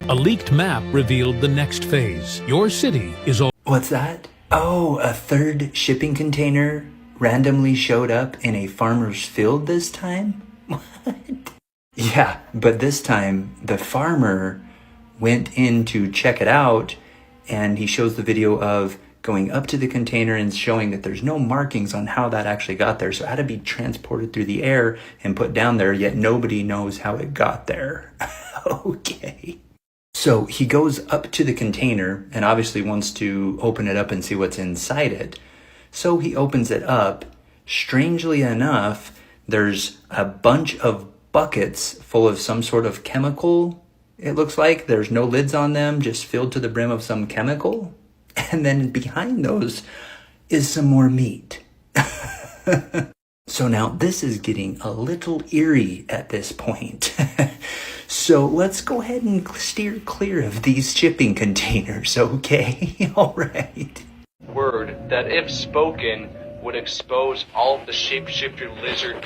A leaked map revealed the next phase. Your city is all... What's that? Oh, a third shipping container randomly showed up in a farmer's field this time? What? Yeah, but this time the farmer went in to check it out, and he shows the video of going up to the container and showing that there's no markings on how that actually got there. So it had to be transported through the air and put down there, yet nobody knows how it got there. Okay. So he goes up to the container and obviously wants to open it up and see what's inside it. So he opens it up. Strangely enough, there's a bunch of buckets full of some sort of chemical. It looks like there's no lids on them, just filled to the brim of some chemical. And then behind those is some more meat. So now this is getting a little eerie at this point. So let's go ahead and steer clear of these shipping containers, okay? All right. Word that if spoken would expose all the shapeshifter lizard.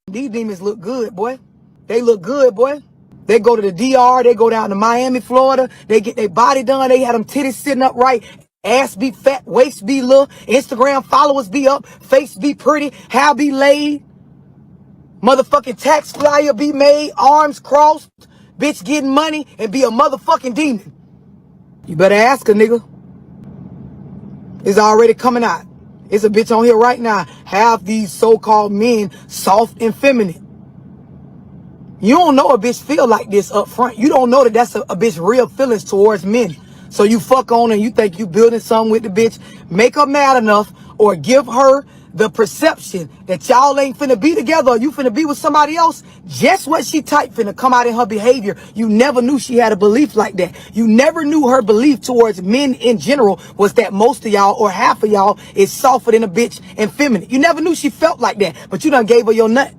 These demons look good, boy. They look good, boy. They go to the DR, they go down to Miami, Florida, they get their body done, they had them titties sitting up right, ass be fat, waist be little, Instagram followers be up, face be pretty, hair be laid, motherfucking tax flyer be made, arms crossed, bitch getting money, and be a motherfucking demon. You better ask a nigga. It's already coming out. It's a bitch on here right now. Have these so-called men soft and feminine. You don't know a bitch feel like this up front. You don't know that that's a bitch real feelings towards men. So you fuck on and you think you building something with the bitch. Make her mad enough or give her the perception that y'all ain't finna be together or you finna be with somebody else. Just what she type finna come out in her behavior. You never knew she had a belief like that. You never knew her belief towards men in general was that most of y'all or half of y'all is softer than a bitch and feminine. You never knew she felt like that, but you done gave her your nut.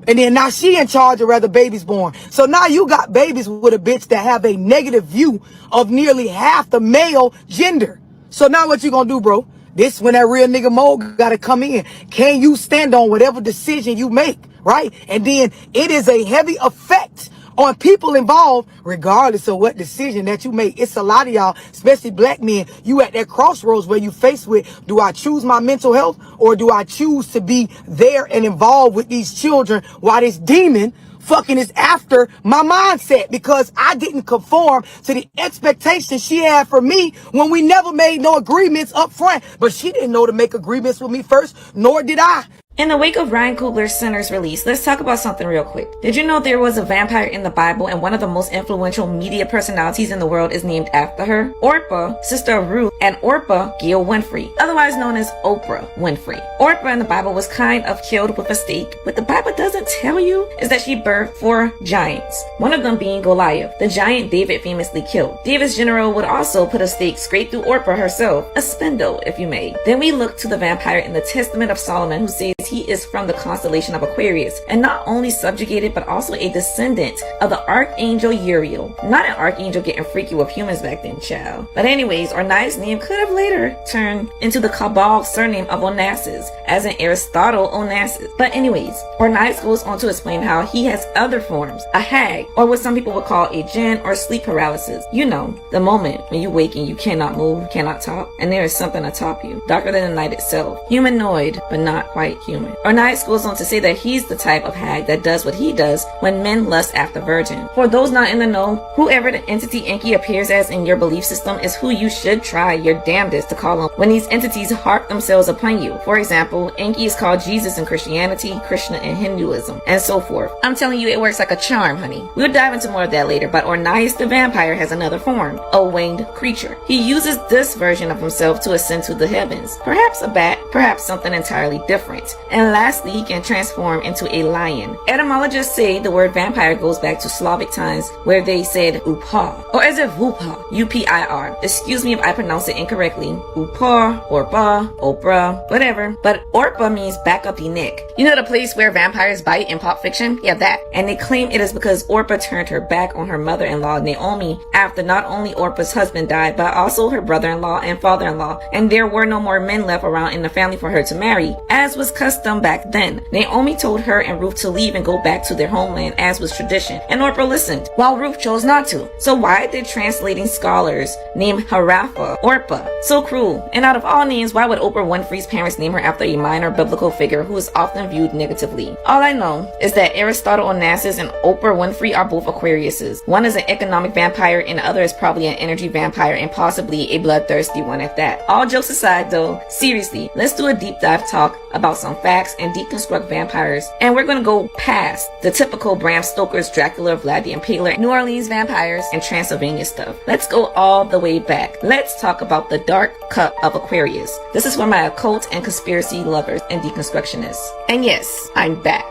And then now she in charge of whether baby's born. So now you got babies with a bitch that have a negative view of nearly half the male gender. So now what you gonna do, bro? This when that real nigga mode gotta come in. Can you stand on whatever decision you make, right? And then it is a heavy effect on people involved, regardless of what decision that you make. It's a lot of y'all, especially black men, you at that crossroads where you faced with, do I choose my mental health or do I choose to be there and involved with these children while this demon fucking is after my mindset because I didn't conform to the expectations she had for me when we never made no agreements up front. But she didn't know to make agreements with me first, nor did I. In the wake of Ryan Coogler's Sinner's release, let's talk about something real quick. Did you know there was a vampire in the Bible and one of the most influential media personalities in the world is named after her? Orpah, sister of Ruth, and Orpah Gail Winfrey, otherwise known as Oprah Winfrey. Orpah in the Bible was kind of killed with a stake. What the Bible doesn't tell you is that she birthed 4 giants, one of them being Goliath, the giant David famously killed. David's general would also put a stake straight through Orpah herself, a spindle if you may. Then we look to the vampire in the Testament of Solomon who says he is from the constellation of Aquarius, and not only subjugated but also a descendant of the Archangel Uriel. Not an archangel getting freaky with humans back then, child. But anyways, Ornias' name could have later turned into the Cabal surname of Onassis, as in Aristotle Onassis. But anyways, Ornias goes on to explain how he has other forms, a hag, or what some people would call a jinn or sleep paralysis. You know, the moment when you wake and you cannot move, cannot talk, and there is something atop you, darker than the night itself. Humanoid, but not quite human. Ornias goes on to say that he's the type of hag that does what he does when men lust after virgin. For those not in the know, whoever the entity Enki appears as in your belief system is who you should try your damnedest to call on when these entities harp themselves upon you. For example, Enki is called Jesus in Christianity, Krishna in Hinduism, and so forth. I'm telling you, it works like a charm, honey. We'll dive into more of that later, but Ornias the vampire has another form, a winged creature. He uses this version of himself to ascend to the heavens. Perhaps perhaps a bat, perhaps something entirely different. And lastly, he can transform into a lion. Etymologists say the word vampire goes back to Slavic times where they said upar, or as if vupar, U-P-I-R. Excuse me if I pronounce it incorrectly. Upar, orpa, opra, whatever. But orpa means back up the neck. You know the place where vampires bite in Pulp Fiction? Yeah, that. And they claim it is because Orpa turned her back on her mother-in-law Naomi after not only Orpa's husband died, but also her brother-in-law and father-in-law, and there were no more men left around in the family for her to marry, as was custom back then. Naomi told her and Ruth to leave and go back to their homeland, as was tradition, and Orpa listened, while Ruth chose not to. So why did translating scholars name Harafa Orpa? So cruel. And out of all names, why would Oprah Winfrey's parents name her after a minor biblical figure who is often viewed negatively? All I know is that Aristotle Onassis and Oprah Winfrey are both Aquariuses. One is an economic vampire and the other is probably an energy vampire and possibly a bloodthirsty one at that. All jokes aside though, seriously, let's do a deep dive talk about some facts and deconstruct vampires. And we're gonna go past the typical Bram Stoker's Dracula, Vlad the Impaler, New Orleans vampires, and Transylvania stuff. Let's go all the way back. Let's talk about the dark cup of Aquarius. This is for my occult and conspiracy lovers and deconstructionists. And yes, I'm back.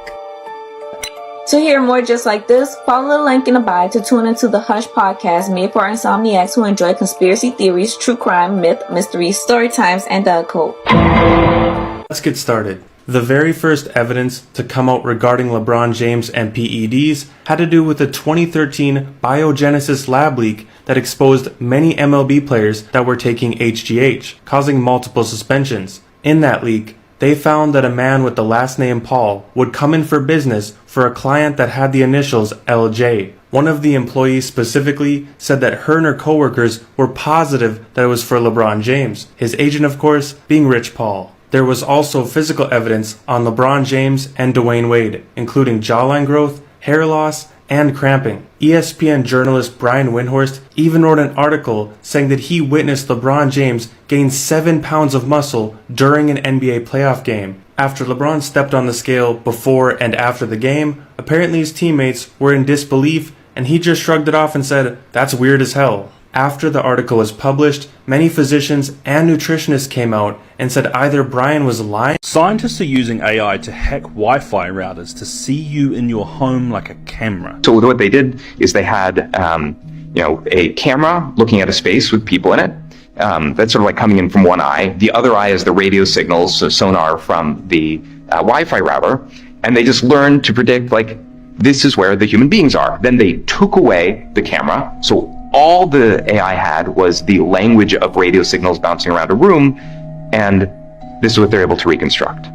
To hear more just like this, follow the link in the bio to tune into the Hush podcast made for insomniacs who enjoy conspiracy theories, true crime, myth, mysteries, story times, and the occult. Let's get started. The very first evidence to come out regarding LeBron James and PEDs had to do with the 2013 Biogenesis lab leak that exposed many MLB players that were taking HGH, causing multiple suspensions. In that leak, they found that a man with the last name Paul would come in for business for a client that had the initials LJ. One of the employees specifically said that her and her coworkers were positive that it was for LeBron James, his agent of course being Rich Paul. There was also physical evidence on LeBron James and Dwayne Wade, including jawline growth, hair loss, and cramping. ESPN journalist Brian Windhorst even wrote an article saying that he witnessed LeBron James gain 7 pounds of muscle during an NBA playoff game. After LeBron stepped on the scale before and after the game, apparently his teammates were in disbelief and he just shrugged it off and said, "That's weird as hell." After the article was published, many physicians and nutritionists came out and said either Brian was lying. Scientists are using AI to hack Wi-Fi routers to see you in your home like a camera. So what they did is they had, a camera looking at a space with people in it. That's sort of like coming in from one eye. The other eye is the radio signals, so sonar from the Wi-Fi router. And they just learned to predict, like, this is where the human beings are. Then they took away the camera. So all the AI had was the language of radio signals bouncing around a room, and this is what they're able to reconstruct.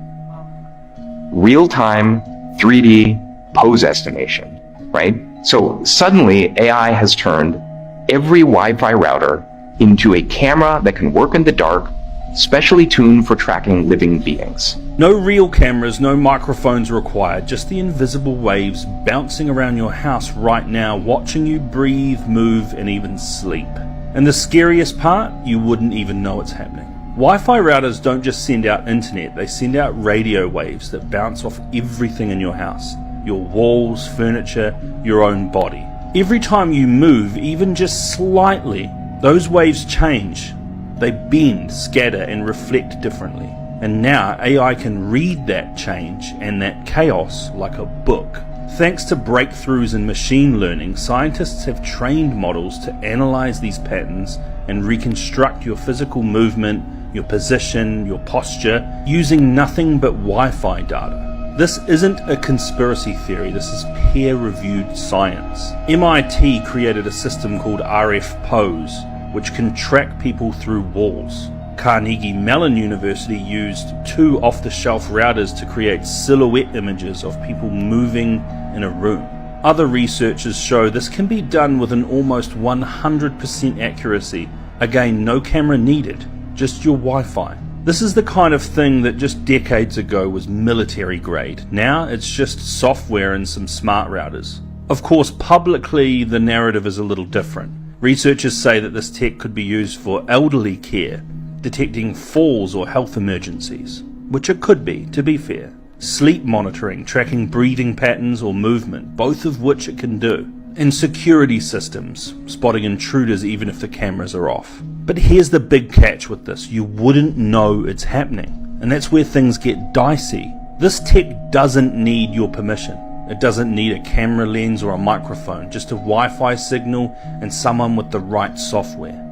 Real-time 3D pose estimation, right? So suddenly AI has turned every Wi-Fi router into a camera that can work in the dark, specially tuned for tracking living beings. No real cameras, no microphones required, just the invisible waves bouncing around your house right now, watching you breathe, move, and even sleep. And the scariest part, you wouldn't even know it's happening. Wi-Fi routers don't just send out internet, they send out radio waves that bounce off everything in your house. Your walls, furniture, your own body. Every time you move, even just slightly, those waves change. They bend, scatter, and reflect differently. And now AI can read that change and that chaos like a book. Thanks to breakthroughs in machine learning, scientists have trained models to analyze these patterns and reconstruct your physical movement, your position, your posture, using nothing but Wi-Fi data. This isn't a conspiracy theory, this is peer-reviewed science. MIT created a system called RF Pose, which can track people through walls. Carnegie Mellon University used 2 off-the-shelf routers to create silhouette images of people moving in a room. Other researchers show this can be done with an almost 100% accuracy. Again, no camera needed, just your Wi-Fi. This is the kind of thing that just decades ago was military grade. Now it's just software and some smart routers. Of course, publicly the narrative is a little different. Researchers say that this tech could be used for elderly care, detecting falls or health emergencies, which it could be, to be fair. Sleep monitoring, tracking breathing patterns or movement, both of which it can do. and security systems, spotting intruders even if the cameras are off. But here's the big catch with this: you wouldn't know it's happening, and that's where things get dicey. This tech doesn't need your permission. It doesn't need a camera lens or a microphone, just a Wi-Fi signal and someone with the right software.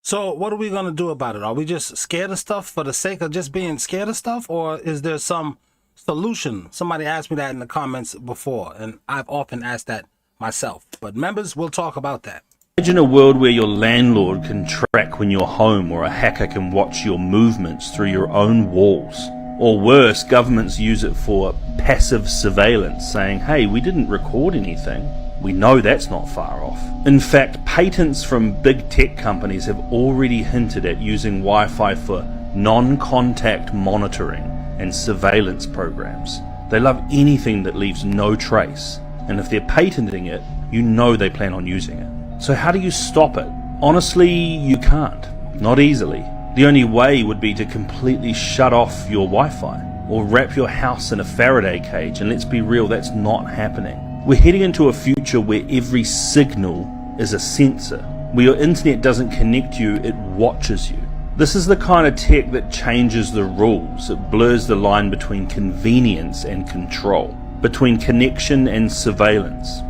So what are we going to do about it? Are we just scared of stuff for the sake of just being scared of stuff? Or is there some solution? Somebody asked me that in the comments before, and I've often asked that myself. But members, we'll talk about that. Imagine a world where your landlord can track when you're home, or a hacker can watch your movements through your own walls. Or worse, governments use it for passive surveillance, saying, hey, we didn't record anything. We know that's not far off. In fact, patents from big tech companies have already hinted at using Wi-Fi for non-contact monitoring and surveillance programs. They love anything that leaves no trace, and if they're patenting it, you know they plan on using it. So how do you stop it? Honestly, you can't. Not easily. The only way would be to completely shut off your Wi-Fi, or wrap your house in a Faraday cage, and let's be real, that's not happening. We're heading into a future where every signal is a sensor. Where your internet doesn't connect you, it watches you. This is the kind of tech that changes the rules. It blurs the line between convenience and control, between connection and surveillance.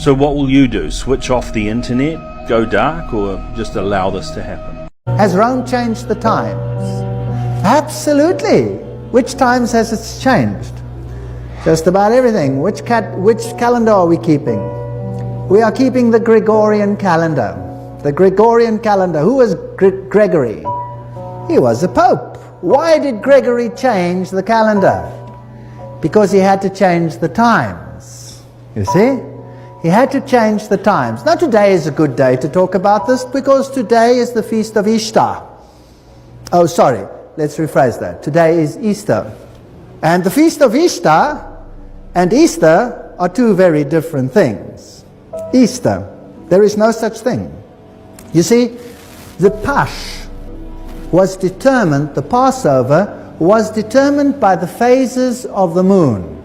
So what will you do? Switch off the internet, go dark, or just allow this to happen? Has Rome changed the times? Absolutely. Which times has it changed? Just about everything. Which calendar are we keeping? We are keeping the Gregorian calendar. The Gregorian calendar. Who was Gregory? He was a pope. Why did Gregory change the calendar? Because he had to change the times. You see? He had to change the times. Now today is a good day to talk about this because today is the feast of Ishtar. Oh, sorry. Let's rephrase that. Today is Easter. And the feast of Ishtar and Easter are two very different things. Easter, there is no such thing. You see, the Pasch was determined, the Passover was determined by the phases of the moon.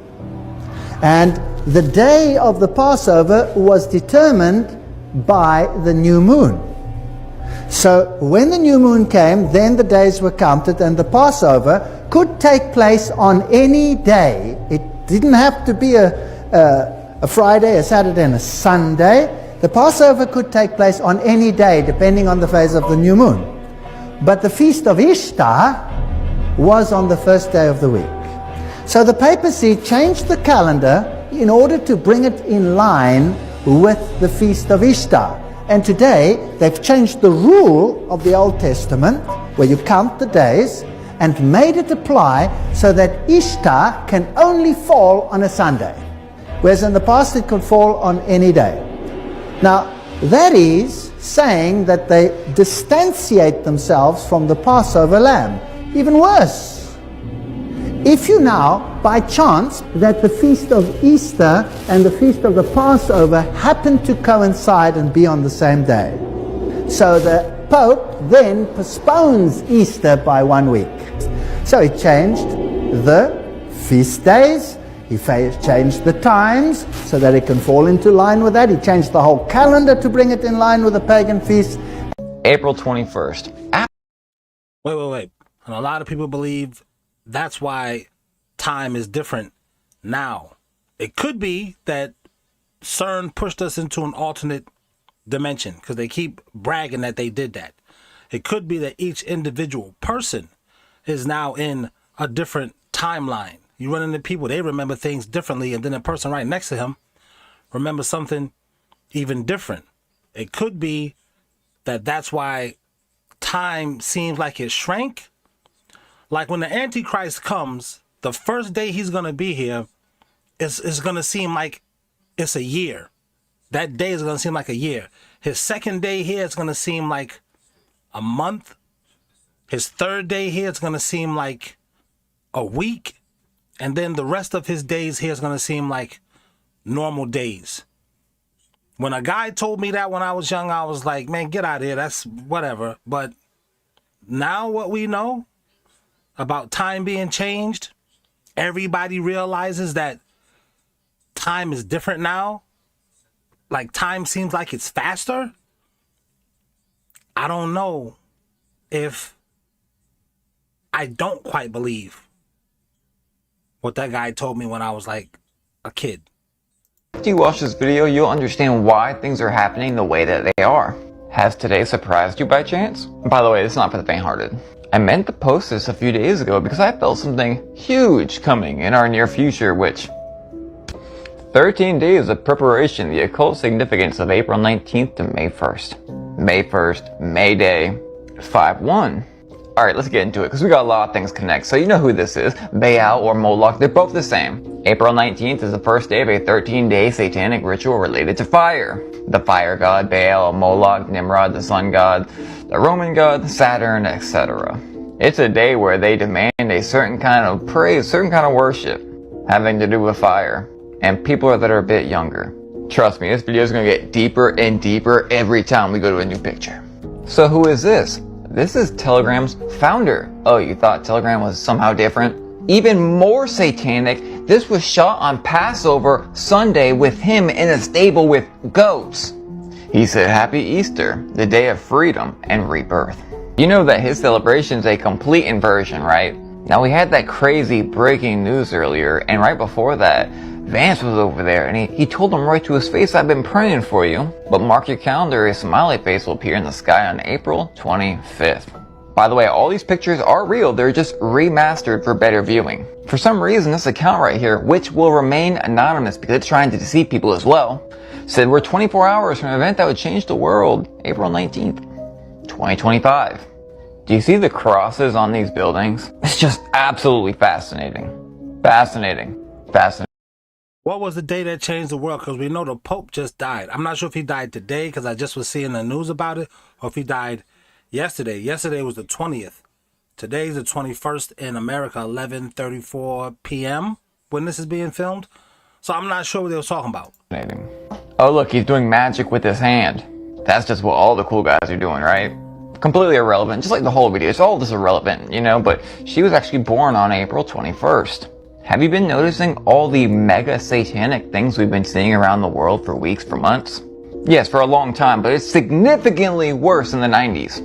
And the day of the Passover was determined by the new moon. So when the new moon came, then the days were counted, and the Passover could take place on any day. It didn't have to be a Friday, a Saturday, and a Sunday. The Passover could take place on any day, depending on the phase of the new moon. But the feast of Ishtar was on the first day of the week. So the papacy changed the calendar in order to bring it in line with the feast of Ishtar. And today, they've changed the rule of the Old Testament, where you count the days, and made it apply so that Ishtar can only fall on a Sunday, whereas in the past it could fall on any day. Now, that is saying that they distantiate themselves from the Passover lamb. Even worse, if you now, by chance, that the feast of Easter and the feast of the Passover happen to coincide and be on the same day, so the Pope then postpones Easter by 1 week. So he changed the feast days, he changed the times so that it can fall into line with that. He changed the whole calendar to bring it in line with the pagan feast. April 21st. Wait. And a lot of people believe that's why time is different now. It could be that CERN pushed us into an alternate dimension because they keep bragging that they did that. It could be that each individual person is now in a different timeline. You run into people, they remember things differently, and then the person right next to him remembers something even different. It could be that that's why time seems like it shrank. Like when the Antichrist comes, the first day he's going to be here is going to seem like it's a year. That day is going to seem like a year. His second day here is going to seem like a month. His third day here is going to seem like a week. And then the rest of his days here is going to seem like normal days. When a guy told me that when I was young, I was like, man, get out of here. That's whatever. But now what we know about time being changed, everybody realizes that time is different now. like time seems like it's faster, I don't know if I don't quite believe what that guy told me when I was like a kid. After you watch this video, you'll understand why things are happening the way that they are. Has today surprised you by chance? By the way, it's not for the faint-hearted. I meant to post this a few days ago because I felt something huge coming in our near future, which 13 days of preparation, the occult significance of April 19th to May 1st. May 1st, May Day, 5-1. Alright, let's get into it because we got a lot of things connect. So you know who this is. Baal or Moloch, they're both the same. April 19th is the first day of a 13-day satanic ritual related to fire. The fire god, Baal, Moloch, Nimrod, the sun god, the Roman god, Saturn, etc. It's a day where they demand a certain kind of praise, certain kind of worship, having to do with fire. And people that are a bit younger. Trust me, this video is going to get deeper and deeper every time we go to a new picture. So who is this? This is Telegram's founder. Oh, you thought Telegram was somehow different? Even more satanic, this was shot on Passover Sunday with him in a stable with goats. He said Happy Easter, the day of freedom and rebirth. You know that his celebration's a complete inversion, right? Now we had that crazy breaking news earlier, and right before that, Vance was over there, and he told him right to his face, I've been praying for you. But mark your calendar, a smiley face will appear in the sky on April 25th. By the way, all these pictures are real, they're just remastered for better viewing. For some reason, this account right here, which will remain anonymous because it's trying to deceive people as well, said we're 24 hours from an event that would change the world, April 19th, 2025. Do you see the crosses on these buildings? It's just absolutely fascinating. Fascinating. Fascinating. What was the day that changed the world? Because we know the Pope just died. I'm not sure if he died today because I just was seeing the news about it, or if he died yesterday. Yesterday was the 20th. Today's the 21st in America, 11:34 p.m. when this is being filmed. So I'm not sure what they were talking about. Oh look, he's doing magic with his hand. That's just what all the cool guys are doing, right? Completely irrelevant, just like the whole video. It's all just irrelevant, you know, but she was actually born on April 21st. Have you been noticing all the mega satanic things we've been seeing around the world for weeks, for months? Yes, for a long time, but it's significantly worse in the 90s.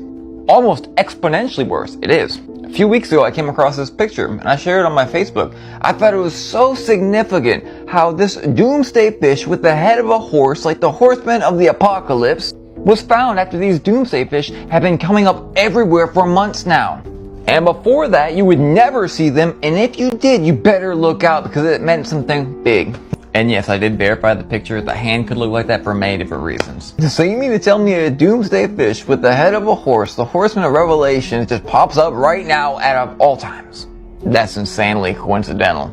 Almost exponentially worse, it is. A few weeks ago I came across this picture and I shared it on my Facebook. I thought it was so significant how this doomsday fish with the head of a horse, like the horseman of the apocalypse, was found after these doomsday fish have been coming up everywhere for months now. And before that, you would never see them, and if you did, you better look out because it meant something big. And yes, I did verify the picture. The hand could look like that for many different reasons. So you mean to tell me a doomsday fish with the head of a horse, the horseman of Revelation, just pops up right now out of all times? That's insanely coincidental.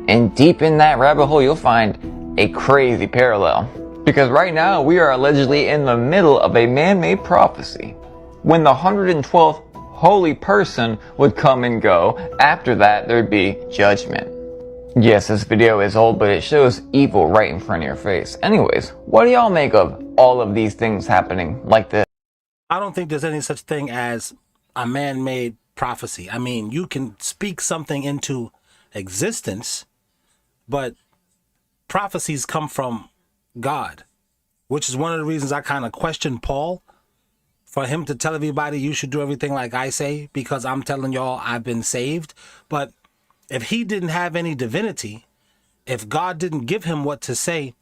And deep in that rabbit hole, you'll find a crazy parallel. Because right now, we are allegedly in the middle of a man-made prophecy. When the 112th holy person would come and go. After that, there'd be judgment. Yes, this video is old, but it shows evil right in front of your face. Anyways, what do y'all make of all of these things happening like this? I don't think there's any such thing as a man-made prophecy. I mean, you can speak something into existence, but prophecies come from God, which is one of the reasons I kind of question Paul. For him to tell everybody you should do everything like I say because I'm telling y'all I've been saved. But if he didn't have any divinity, if God didn't give him what to say,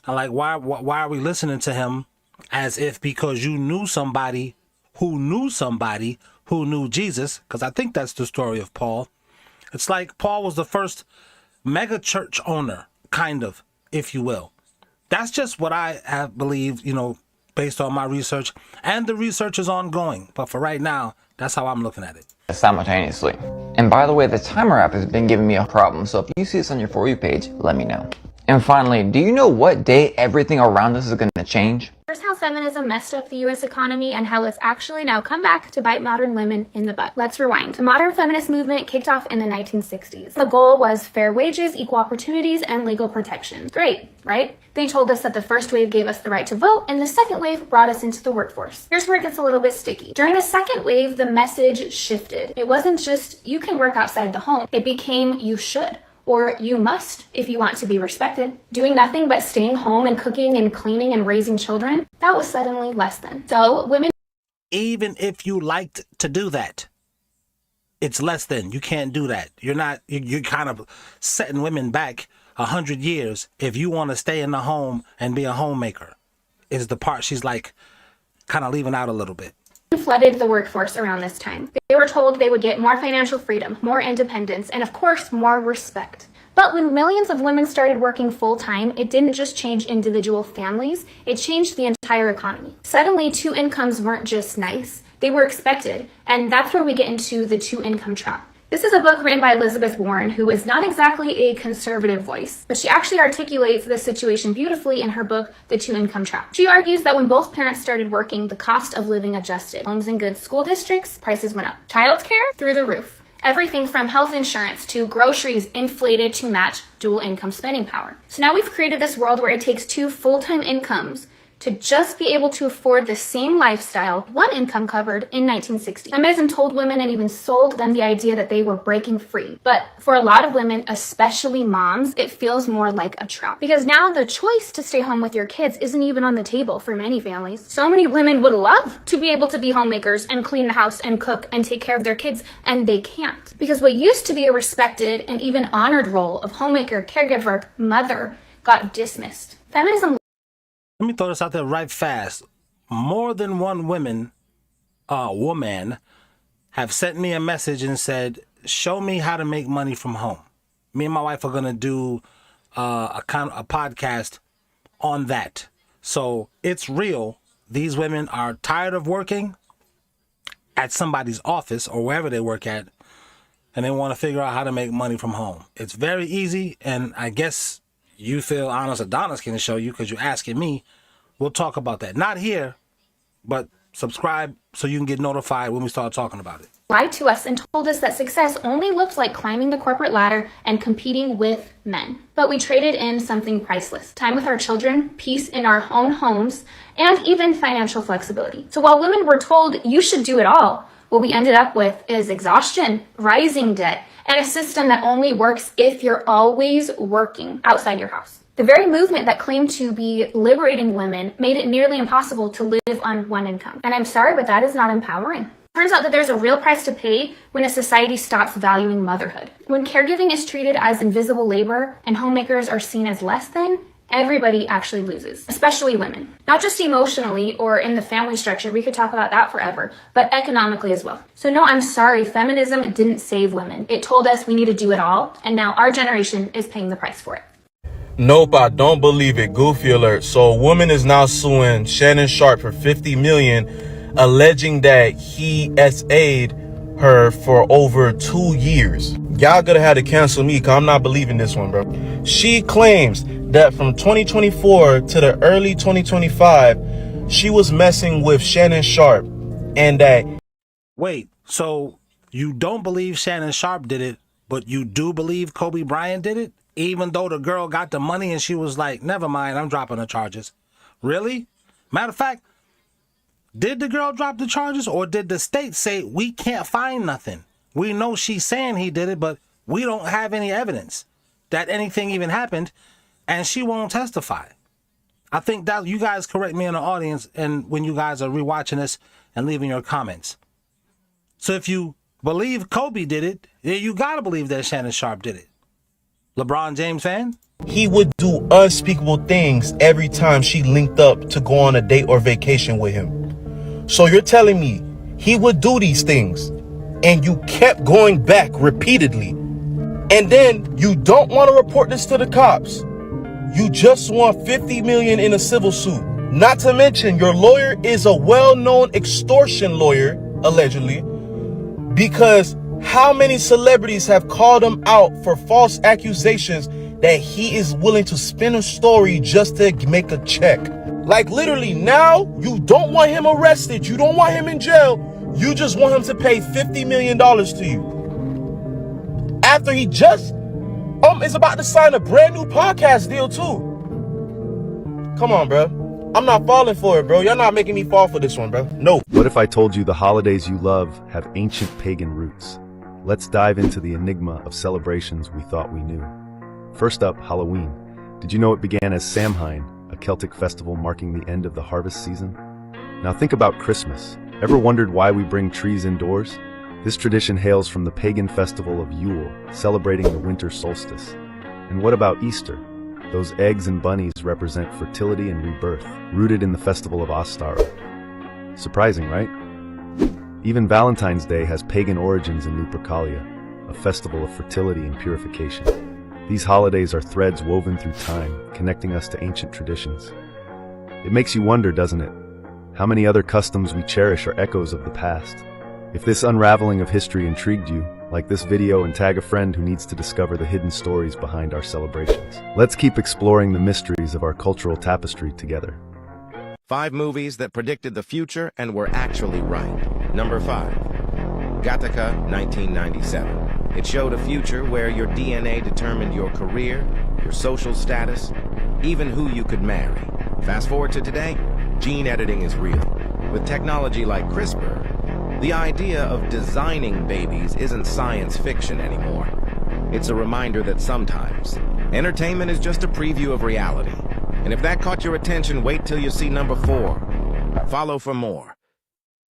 like why are we listening to him as if because you knew somebody who knew somebody who knew Jesus? Because I think that's the story of Paul. It's like Paul was the first mega church owner, kind of, if you will. That's just what I have believed, you know, based on my research, and the research is ongoing. But for right now, that's how I'm looking at it. Simultaneously. And by the way, the timer app has been giving me a problem, so if you see this on your For You page, let me know. And finally, do you know what day everything around us is going to change? Here's how feminism messed up the US economy and how it's actually now come back to bite modern women in the butt. Let's rewind. The modern feminist movement kicked off in the 1960s. The goal was fair wages, equal opportunities, and legal protections. Great, right? They told us that the first wave gave us the right to vote, and the second wave brought us into the workforce. Here's where it gets a little bit sticky. During the second wave, the message shifted. It wasn't just, you can work outside the home. It became, you should. or you must if you want to be respected. Doing nothing but staying home and cooking and cleaning and raising children, that was suddenly less than. So women... Even if you liked to do that, it's less than. You can't do that. You're kind of setting women back 100 years if you want to stay in the home and be a homemaker, is the part she's like kind of leaving out a little bit. Flooded the workforce around this time. They were told they would get more financial freedom, more independence, and of course, more respect. But when millions of women started working full-time, it didn't just change individual families, it changed the entire economy. Suddenly, 2 incomes weren't just nice, they were expected, and that's where we get into the 2-income trap. This is a book written by Elizabeth Warren, who is not exactly a conservative voice, but she actually articulates this situation beautifully in her book, The 2-Income Trap. She argues that when both parents started working, the cost of living adjusted. Homes in good school districts, prices went up. Childcare, through the roof. Everything from health insurance to groceries inflated to match dual income spending power. So now we've created this world where it takes 2 full-time incomes to just be able to afford the same lifestyle 1 income covered in 1960. Feminism told women and even sold them the idea that they were breaking free. But for a lot of women, especially moms, it feels more like a trap. Because now the choice to stay home with your kids isn't even on the table for many families. So many women would love to be able to be homemakers and clean the house and cook and take care of their kids, and they can't. Because what used to be a respected and even honored role of homemaker, caregiver, mother got dismissed. Feminism... Let me throw this out there right fast. More than one woman have sent me a message and said, show me how to make money from home. Me and my wife are going to do a podcast on that. So it's real. These women are tired of working at somebody's office or wherever they work at, and they want to figure out how to make money from home. It's very easy, and I guess you feel Honest Adonis can show you because you're asking me. We'll talk about that. Not here, but subscribe so you can get notified when we start talking about it. Lied to us and told us that success only looked like climbing the corporate ladder and competing with men. But we traded in something priceless. Time with our children, peace in our own homes, and even financial flexibility. So while women were told you should do it all, what we ended up with is exhaustion, rising debt, and a system that only works if you're always working outside your house. The very movement that claimed to be liberating women made it nearly impossible to live on 1 income. And I'm sorry, but that is not empowering. Turns out that there's a real price to pay when a society stops valuing motherhood. When caregiving is treated as invisible labor and homemakers are seen as less than, everybody actually loses, especially women. Not just emotionally or in the family structure, we could talk about that forever, but economically as well. So no, I'm sorry, feminism didn't save women. It told us we need to do it all, and now our generation is paying the price for it. Nope, I don't believe it. Goofy alert. So a woman is now suing Shannon Sharpe for $50 million, alleging that he SA'd her for over 2 years. Y'all gonna have to cancel me because I'm not believing this one, bro. She claims that from 2024 to the early 2025, she was messing with Shannon Sharpe, and that... Wait, so you don't believe Shannon Sharpe did it, but you do believe Kobe Bryant did it? Even though the girl got the money and she was like, never mind, I'm dropping the charges. Really? Matter of fact, did the girl drop the charges, or did the state say, we can't find nothing? We know she's saying he did it, but we don't have any evidence that anything even happened, and she won't testify. I think that you guys correct me in the audience and when you guys are rewatching this and leaving your comments. So if you believe Kobe did it, then you gotta believe that Shannon Sharpe did it. LeBron James fan? He would do unspeakable things every time she linked up to go on a date or vacation with him. So you're telling me he would do these things and you kept going back repeatedly, and then you don't want to report this to the cops. You just want $50 million in a civil suit. Not to mention your lawyer is a well-known extortion lawyer, allegedly, because how many celebrities have called him out for false accusations that he is willing to spin a story just to make a check? Like literally now, you don't want him arrested. You don't want him in jail. You just want him to pay $50 million to you. After he just is about to sign a brand new podcast deal too. Come on, bro. I'm not falling for it, bro. Y'all not making me fall for this one, bro. No. What if I told you the holidays you love have ancient pagan roots? let's dive into the enigma of celebrations we thought we knew. First up, Halloween. Did you know it began as Samhain, a Celtic festival marking the end of the harvest season? Now think about Christmas. Ever wondered why we bring trees indoors? This tradition hails from the pagan festival of Yule, celebrating the winter solstice. And what about Easter? Those eggs and bunnies represent fertility and rebirth, rooted in the festival of Ostara. Surprising, right? Even Valentine's Day has pagan origins in Lupercalia, a festival of fertility and purification. These holidays are threads woven through time, connecting us to ancient traditions. It makes you wonder, doesn't it? How many other customs we cherish are echoes of the past? If this unraveling of history intrigued you, like this video and tag a friend who needs to discover the hidden stories behind our celebrations. Let's keep exploring the mysteries of our cultural tapestry together. 5 movies that predicted the future and were actually right. Number 5, Gattaca, 1997. It showed a future where your DNA determined your career, your social status, even who you could marry. Fast forward to today, gene editing is real. With technology like CRISPR, the idea of designing babies isn't science fiction anymore. It's a reminder that sometimes entertainment is just a preview of reality. And if that caught your attention, wait till you see number 4. Follow for more.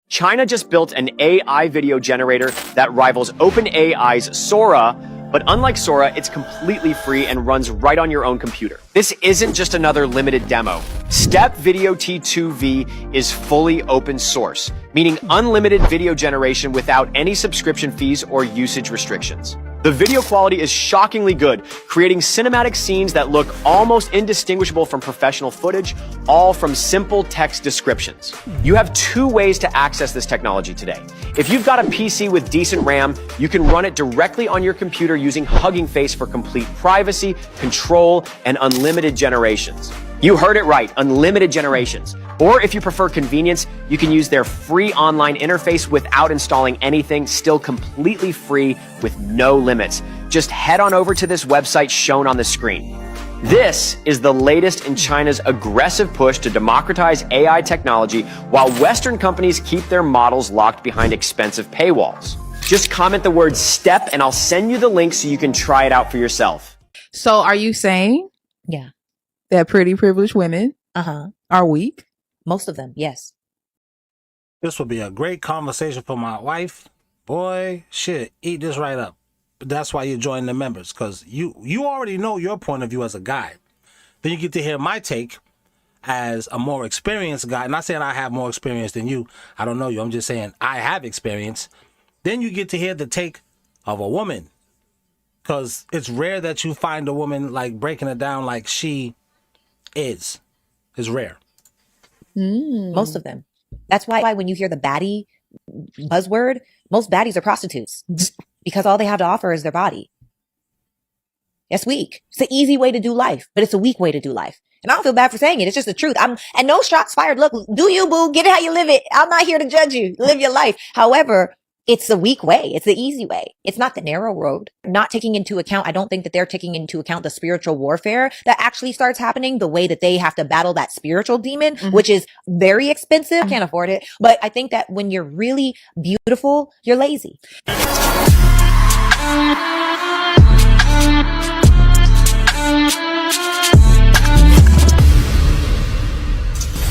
China just built an AI video generator that rivals OpenAI's Sora, but unlike Sora, it's completely free and runs right on your own computer. This isn't just another limited demo. Step Video T2V is fully open source, meaning unlimited video generation without any subscription fees or usage restrictions. The video quality is shockingly good, creating cinematic scenes that look almost indistinguishable from professional footage, all from simple text descriptions. You have 2 ways to access this technology today. If you've got a PC with decent RAM, you can run it directly on your computer using Hugging Face for complete privacy, control, and unlimited generations. You heard it right, unlimited generations. Or if you prefer convenience, you can use their free online interface without installing anything, still completely free with no limits. Just head on over to this website shown on the screen. This is the latest in China's aggressive push to democratize AI technology while Western companies keep their models locked behind expensive paywalls. Just comment the word STEP and I'll send you the link so you can try it out for yourself. So are you saying that pretty privileged women are weak? Most of them, yes. This would be a great conversation for my wife. Boy, shit, eat this right up. But that's why you join the members, because you already know your point of view as a guy. Then you get to hear my take as a more experienced guy. Not saying I have more experience than you. I don't know you. I'm just saying I have experience. Then you get to hear the take of a woman, because it's rare that you find a woman like breaking it down like she is. It's rare. Most of them. That's why when you hear the baddie buzzword, most baddies are prostitutes because all they have to offer is their body. It's weak. It's an easy way to do life, but it's a weak way to do life. And I don't feel bad for saying it. It's just the truth. And no shots fired. Look, do you, boo? Get it how you live it. I'm not here to judge you. Live your life. However, it's the weak way. It's the easy way. It's not the narrow road. Not taking into account, I don't think that they're taking into account the spiritual warfare that actually starts happening, the way that they have to battle that spiritual demon, which is very expensive. Can't afford it. But I think that when you're really beautiful, you're lazy.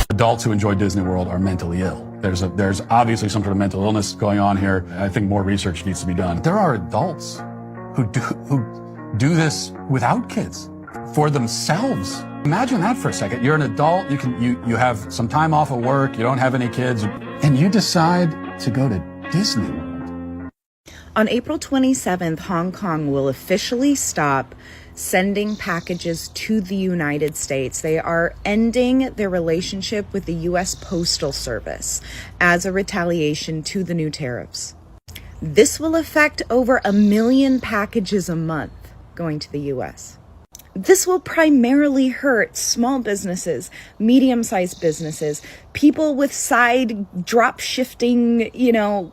Adults who enjoy Disney World are mentally ill. There's obviously some sort of mental illness going on here. I think more research needs to be done. There are adults who do this without kids for themselves. Imagine that for a second. You're an adult. You have some time off of work. You don't have any kids, and you decide to go to Disney World. On April 27th, Hong Kong will officially stop sending packages to the United States. They are ending their relationship with the U.S. Postal Service as a retaliation to the new tariffs. This will affect over 1 million packages a month going to the U.S. This will primarily hurt small businesses, medium-sized businesses, people with side drop shifting,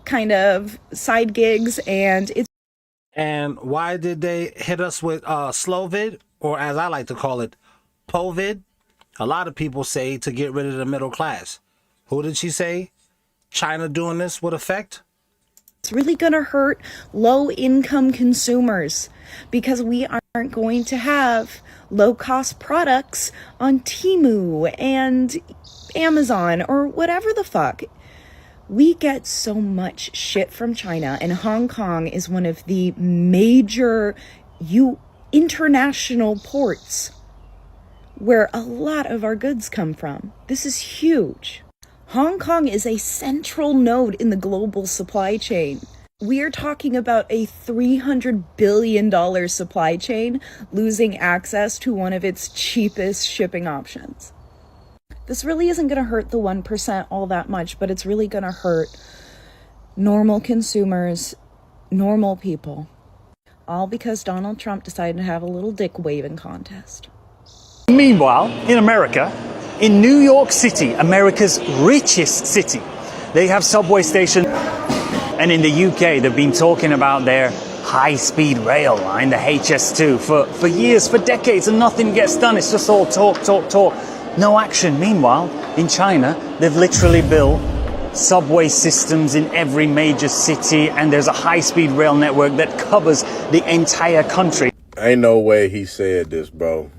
kind of side gigs, And why did they hit us with Slovid, or as I like to call it, Povid? A lot of people say to get rid of the middle class. Who did she say? China doing this would affect? really going to hurt low-income consumers because we aren't going to have low-cost products on Temu and Amazon or whatever the fuck. We get so much shit from China, and Hong Kong is one of the major international ports where a lot of our goods come from. This is huge. Hong Kong is a central node in the global supply chain. We are talking about a $300 billion supply chain losing access to one of its cheapest shipping options. This really isn't going to hurt the 1% all that much, but it's really going to hurt normal consumers, normal people. All because Donald Trump decided to have a little dick waving contest. Meanwhile, in America, in New York City, America's richest city, they have subway stations. And in the UK, they've been talking about their high-speed rail line, the HS2, for years, for decades, and nothing gets done. It's just all talk, talk, talk. No action. Meanwhile, in China, they've literally built subway systems in every major city, and there's a high-speed rail network that covers the entire country. Ain't no way he said this, bro.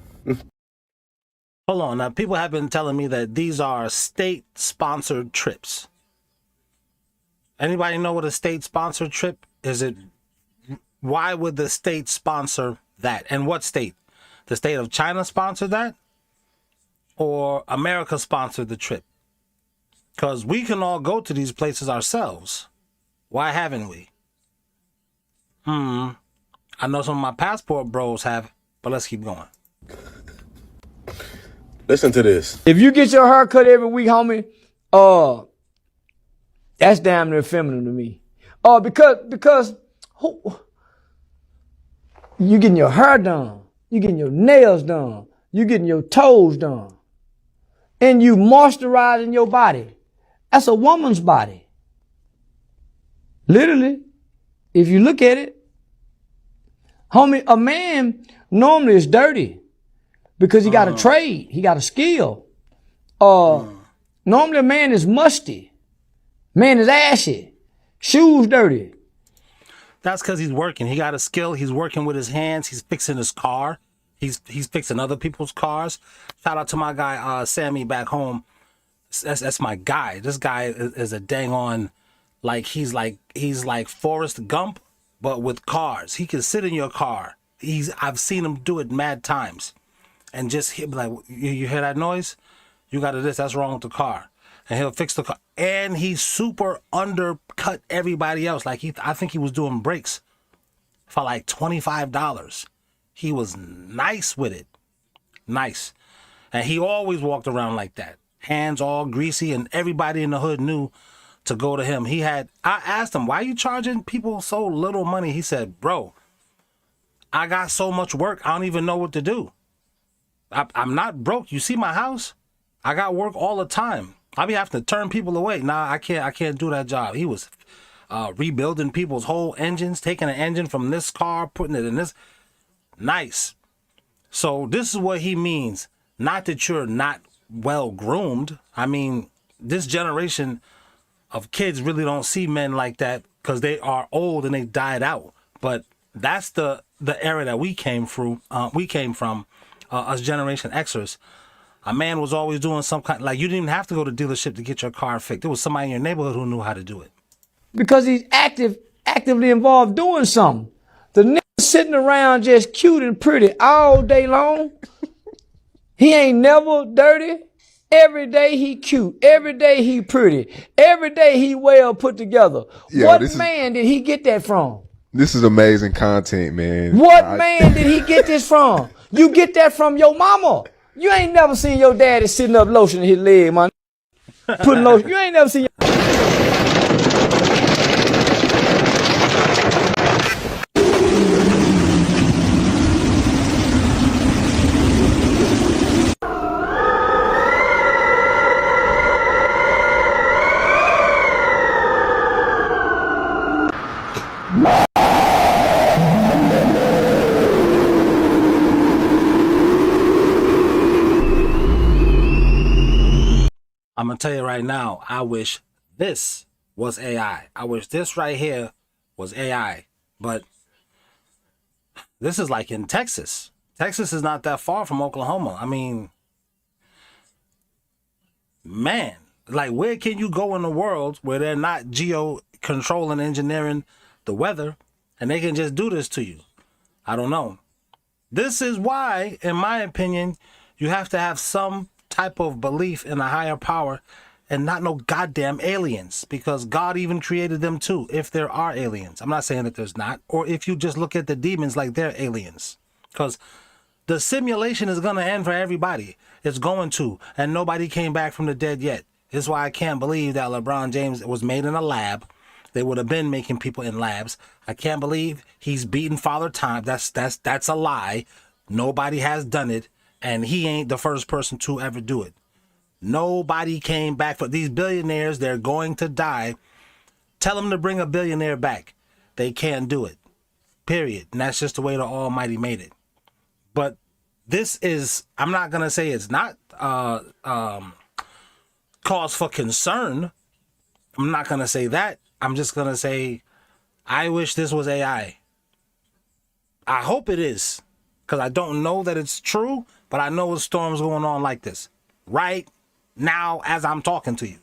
Hold on. Now, people have been telling me that these are state-sponsored trips. Anybody know what a state-sponsored trip is? Why would the state sponsor that? And what state? The state of China sponsored that? Or America sponsored the trip? Because we can all go to these places ourselves. Why haven't we? I know some of my passport bros have, but let's keep going. Listen to this. If you get your hair cut every week, homie, that's damn near feminine to me. Because you getting your hair done, you getting your nails done, you getting your toes done, and you moisturizing your body. That's a woman's body. Literally, if you look at it, homie, a man normally is dirty because he got a trade, he got a skill. Normally a man is musty. Man is ashy. Shoes dirty. That's because he's working. He got a skill. He's working with his hands. He's fixing his car. He's fixing other people's cars. Shout out to my guy, Sammy back home. That's my guy. This guy is a dang on, he's like Forrest Gump, but with cars. He can sit in your car. I've seen him do it mad times. And just he'll be like, you hear that noise? You got this. That's wrong with the car. And he'll fix the car. And he super undercut everybody else. I think he was doing brakes for like $25. He was nice with it. Nice. And he always walked around like that. Hands all greasy, and everybody in the hood knew to go to him. I asked him, why are you charging people so little money? He said, bro, I got so much work, I don't even know what to do. I'm not broke. You see my house? I got work all the time. I be having to turn people away. Nah, I can't do that job. He was rebuilding people's whole engines, taking an engine from this car, putting it in this. Nice. So this is what he means. Not that you're not well groomed. I mean, this generation of kids really don't see men like that because they are old and they died out. But that's the era that we came from. Us Generation Xers. A man was always doing some kind, you didn't even have to go to dealership to get your car fixed. There was somebody in your neighborhood who knew how to do it. Because he's actively involved doing something. The nigga sitting around just cute and pretty all day long. He ain't never dirty. Every day he cute. Every day he pretty. Every day he well put together. Yo, what man did he get that from? This is amazing content, man. What man did he get this from? You get that from your mama. You ain't never seen your daddy sitting up lotioning his leg, man. Putting lotion. You ain't never seen I'm going to tell you right now, I wish this was AI. I wish this right here was AI. But this is like in Texas. Texas is not that far from Oklahoma. I mean, man, like where can you go in the world where they're not controlling, engineering the weather, and they can just do this to you? I don't know. This is why, in my opinion, you have to have some type of belief in a higher power and not no goddamn aliens, because God even created them too, if there are aliens. I'm not saying that there's not, or if you just look at the demons like they're aliens, because the simulation is going to end for everybody. It's going to, and nobody came back from the dead yet. This is why I can't believe that LeBron James was made in a lab. They would have been making people in labs. I can't believe he's beaten Father Time. That's a lie. Nobody has done it, and he ain't the first person to ever do it. Nobody came back. For these billionaires, they're going to die. Tell them to bring a billionaire back. They can't do it. Period. And that's just the way the Almighty made it. But this is, I'm not going to say it's not cause for concern. I'm not going to say that. I'm just going to say, I wish this was AI. I hope it is, because I don't know that it's true, but I know a storm's going on like this right now as I'm talking to you.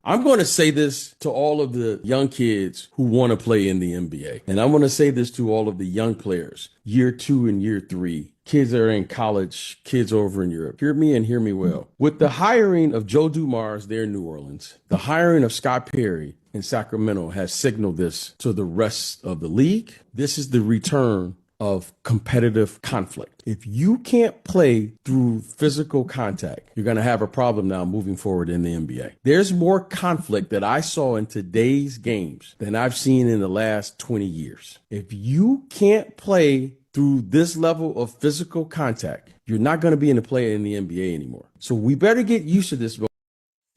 I'm going to say this to all of the young kids who want to play in the NBA. And I'm going to say this to all of the young players, year 2 and year 3, kids that are in college, kids over in Europe. Hear me and hear me well. With the hiring of Joe Dumars there in New Orleans, the hiring of Scott Perry in Sacramento has signaled this to the rest of the league. This is the return of competitive conflict. If you can't play through physical contact, you're going to have a problem now moving forward in the NBA. There's more conflict that I saw in today's games than I've seen in the last 20 years. If you can't play through this level of physical contact, you're not going to be in the play in the NBA anymore. So we better get used to this.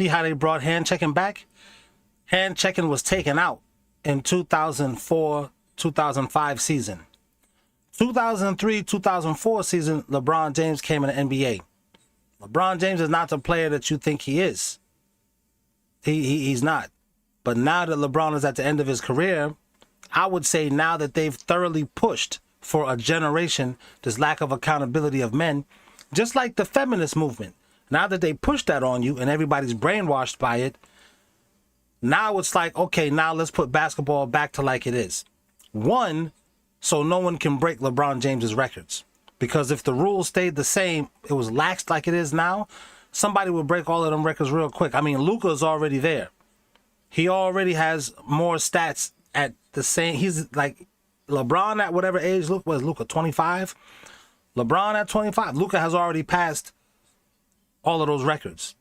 See how they brought hand checking back? Hand checking was taken out in 2004-2005 season. 2003-2004 season, LeBron James came in the NBA. LeBron James is not the player that you think he is. He's not. But now that LeBron is at the end of his career, I would say now that they've thoroughly pushed for a generation, this lack of accountability of men, just like the feminist movement. Now that they push that on you and everybody's brainwashed by it, now it's like, okay, now let's put basketball back to like it is. One, so no one can break LeBron James's records. Because if the rules stayed the same, it was laxed like it is now, somebody would break all of them records real quick. I mean, Luka's already there. He already has more stats at the same, he's like LeBron at whatever age, was Luka 25? LeBron at 25. Luka has already passed all of those records.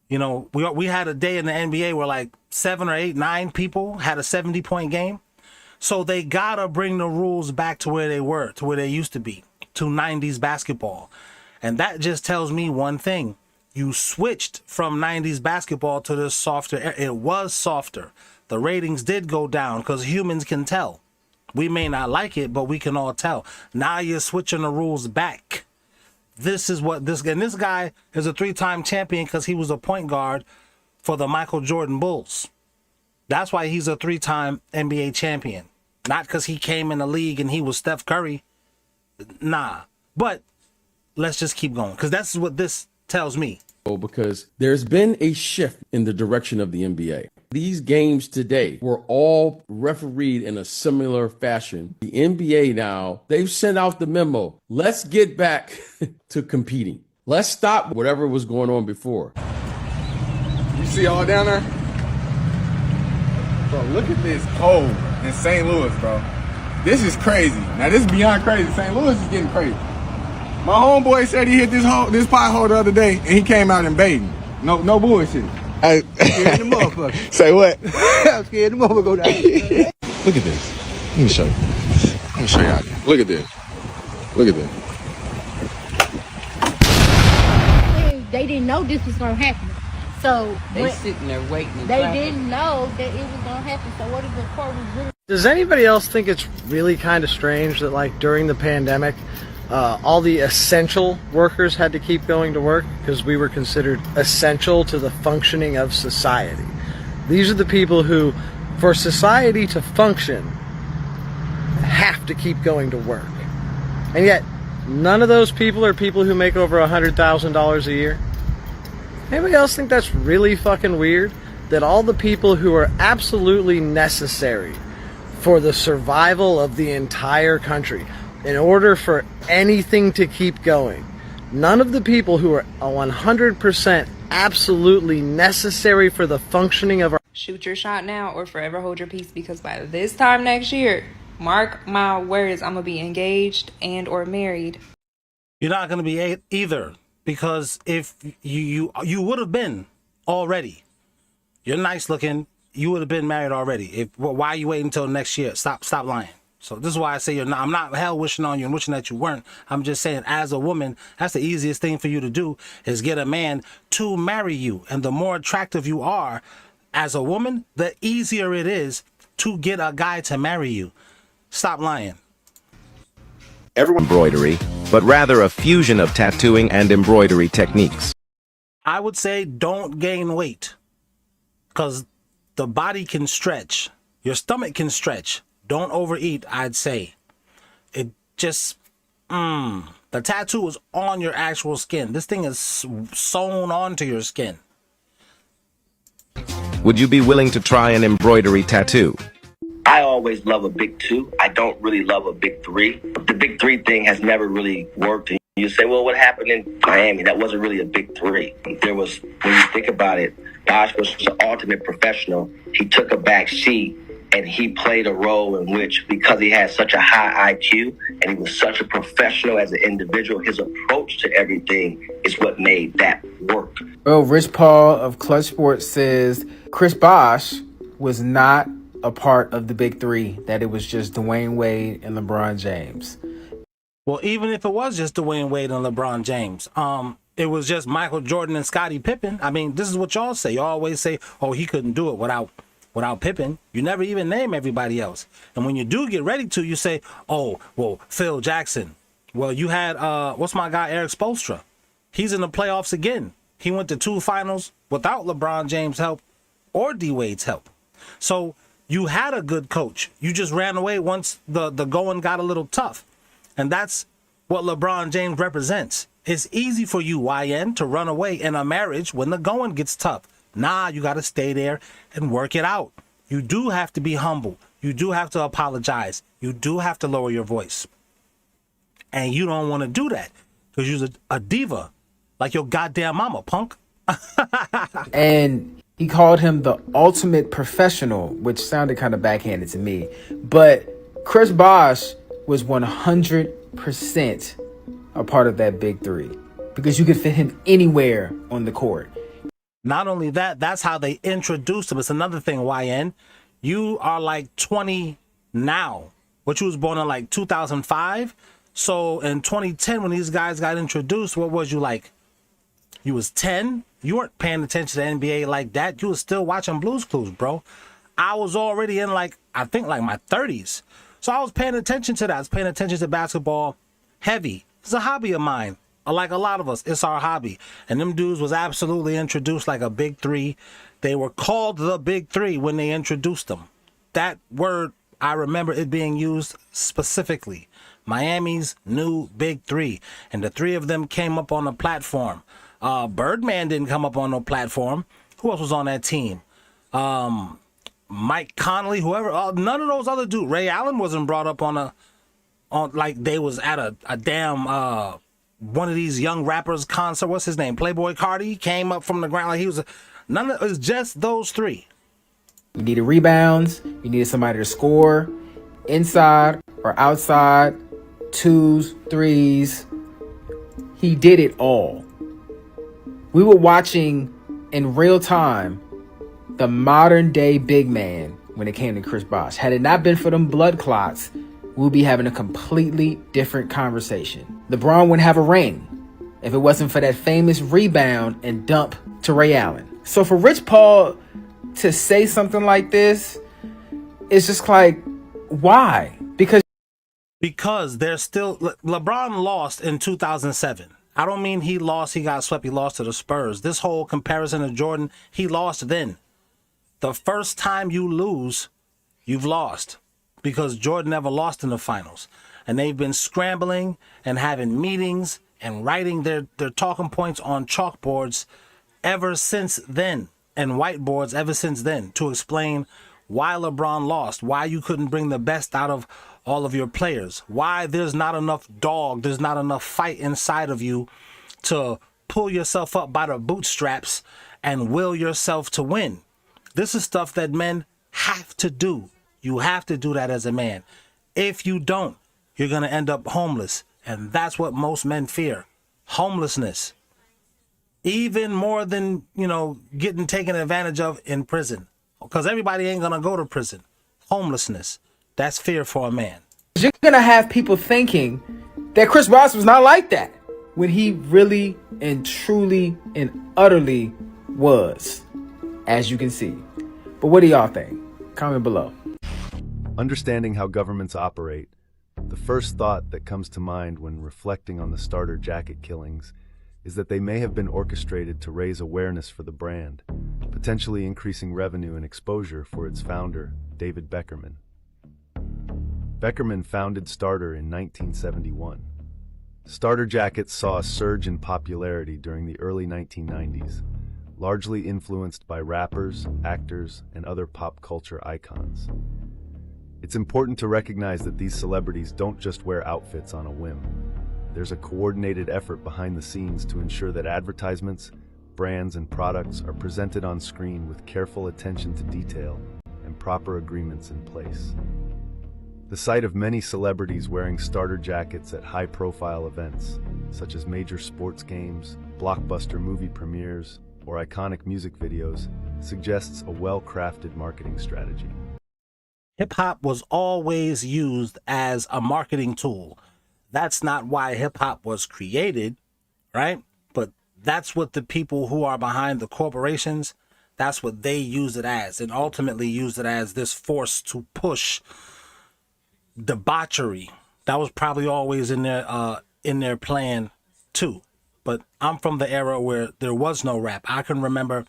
You know, we had a day in the NBA where like 7 or 8, 9 people had a 70-point game. So they gotta bring the rules back to where they were, to where they used to be, to 90s basketball. And that just tells me one thing. You switched from 90s basketball to this softer. It was softer. The ratings did go down because humans can tell. We may not like it, but we can all tell. Now you're switching the rules back. This is what this guy is a 3-time champion because he was a point guard for the Michael Jordan Bulls. That's why he's a 3-time NBA champion. Not because he came in the league and he was Steph Curry. Nah. But let's just keep going, because that's what this tells me. Because there's been a shift in the direction of the NBA. These games today were all refereed in a similar fashion. The NBA now, they've sent out the memo. Let's get back to competing. Let's stop whatever was going on before. You see all down there? Bro, look at this cold in St. Louis, bro. This is crazy. Now, this is beyond crazy. St. Louis is getting crazy. My homeboy said he hit this pothole the other day, and he came out in Baden. No bullshit. Hey, Scared the motherfucker. say what? I'm scared the motherfucker go down. Look at this. Let me show you. Let me show you out here. Look at this. Look at this. They didn't know this was gonna happen. So They sitting there waiting. they didn't know that it was gonna happen. So what if the court was really? Does anybody else think it's really kind of strange that, like, during the pandemic, all the essential workers had to keep going to work because we were considered essential to the functioning of society? These are the people who, for society to function, have to keep going to work. And yet, none of those people are people who make over $100,000 a year. Anybody else think that's really fucking weird? That all the people who are absolutely necessary for the survival of the entire country, in order for anything to keep going, none of the people who are 100% absolutely necessary for the functioning of our... Shoot your shot now or forever hold your peace, because by this time next year, mark my words, I'm gonna be engaged and or married. You're not gonna be either, because if you would have been already. You're nice looking. You would have been married already. Why are you waiting until next year? Stop lying. So this is why I say you're not. I'm not hell wishing on you and wishing that you weren't. I'm just saying, as a woman, that's the easiest thing for you to do, is get a man to marry you. And the more attractive you are as a woman, the easier it is to get a guy to marry you. Stop lying. Everyone embroidery, but rather a fusion of tattooing and embroidery techniques. I would say don't gain weight, because the body can stretch. Your stomach can stretch. Don't overeat, I'd say. It just, the tattoo is on your actual skin. This thing is sewn onto your skin. Would you be willing to try an embroidery tattoo? I always love a big 2. I don't really love a big 3. The big 3 thing has never really worked. And you say, well, what happened in Miami? That wasn't really a big 3. There was, when you think about it, Bosch was the ultimate professional. He took a back seat and he played a role in which, because he had such a high IQ and he was such a professional as an individual, his approach to everything is what made that work. Well, Rich Paul of Clutch Sports says Chris Bosh was not a part of the big 3, that it was just Dwayne Wade and LeBron James. Well, even if it was just Dwayne Wade and LeBron James, it was just Michael Jordan and Scottie Pippen. I mean, this is what y'all say. You always say, oh, he couldn't do it without Pippen. You never even name everybody else. And when you do get ready to, you say, oh, well, Phil Jackson. Well, you had, what's my guy, Eric Spoelstra. He's in the playoffs again. He went to 2 finals without LeBron James' help or D-Wade's help. So you had a good coach. You just ran away once the going got a little tough. And that's what LeBron James represents. It's easy for you, YN, to run away in a marriage when the going gets tough. Nah, you got to stay there and work it out. You do have to be humble. You do have to apologize. You do have to lower your voice. And you don't want to do that because you're a diva like your goddamn mama, punk. And he called him the ultimate professional, which sounded kind of backhanded to me. But Chris Bosh was 100% a part of that big 3 because you could fit him anywhere on the court. Not only that, that's how they introduced him. It's another thing, YN. You are like 20 now, but you was born in like 2005. So in 2010, when these guys got introduced, what was you like? You was 10? You weren't paying attention to NBA like that. You was still watching Blue's Clues, bro. I was already in I think my 30s. So I was paying attention to that. I was paying attention to basketball heavy. It's a hobby of mine. Like a lot of us, it's our hobby. And them dudes was absolutely introduced like a big 3. They were called the big 3 when they introduced them. That word, I remember it being used specifically. Miami's new big 3. And the 3 of them came up on a platform. Birdman didn't come up on no platform. Who else was on that team? Mike Conley, whoever. None of those other dudes. Ray Allen wasn't brought up on like they was at a damn one of these young rappers concert. What's his name? Playboy Cardi came up from the ground like he was. It was just those 3. You needed rebounds. You needed somebody to score inside or outside, 2s, 3s, he did it all. We were watching in real time the modern day big man when it came to Chris Bosh. Had it not been for them blood clots, we'll be having a completely different conversation. LeBron wouldn't have a ring if it wasn't for that famous rebound and dump to Ray Allen. So for Rich Paul to say something like this, it's just like, why? Because there's still LeBron lost in 2007. I don't mean he lost, he got swept, he lost to the Spurs. This whole comparison to Jordan, he lost then. The first time you lose, you've lost, because Jordan never lost in the finals. And they've been scrambling and having meetings and writing their talking points on chalkboards ever since then, and whiteboards ever since then, to explain why LeBron lost, why you couldn't bring the best out of all of your players, why there's not enough dog, there's not enough fight inside of you to pull yourself up by the bootstraps and will yourself to win. This is stuff that men have to do. You have to do that as a man. If you don't, you're going to end up homeless. And that's what most men fear. Homelessness. Even more than, getting taken advantage of in prison. Because everybody ain't going to go to prison. Homelessness. That's fear for a man. You're going to have people thinking that Chris Bosh was not like that, when he really and truly and utterly was, as you can see. But what do y'all think? Comment below. Understanding how governments operate, the first thought that comes to mind when reflecting on the starter jacket killings is that they may have been orchestrated to raise awareness for the brand, potentially increasing revenue and exposure for its founder, David Beckerman. Beckerman founded Starter in 1971. Starter jackets saw a surge in popularity during the early 1990s, largely influenced by rappers, actors, and other pop culture icons. It's important to recognize that these celebrities don't just wear outfits on a whim. There's a coordinated effort behind the scenes to ensure that advertisements, brands, and products are presented on screen with careful attention to detail and proper agreements in place. The sight of many celebrities wearing starter jackets at high-profile events, such as major sports games, blockbuster movie premieres, or iconic music videos, suggests a well-crafted marketing strategy. Hip-hop was always used as a marketing tool. That's not why hip-hop was created, right? But that's what the people who are behind the corporations, that's what they use it as, and ultimately use it as this force to push debauchery. That was probably always in their plan too. But I'm from the era where there was no rap. I can remember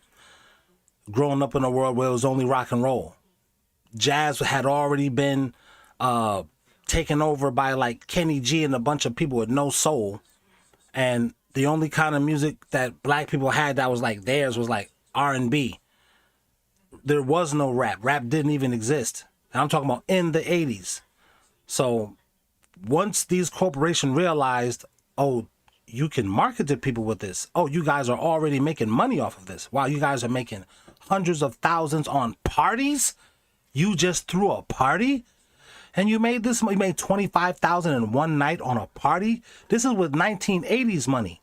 growing up in a world where it was only rock and roll. Jazz had already been taken over by like Kenny G and a bunch of people with no soul. And the only kind of music that black people had that was like theirs was like R&B. There was no rap. Rap didn't even exist. And I'm talking about in the 80s. So once these corporations realized, oh, you can market to people with this. Oh, you guys are already making money off of this. Wow, you guys are making hundreds of thousands on parties. You just threw a party and you made this. You made $25,000 in one night on a party. This is with 1980s money.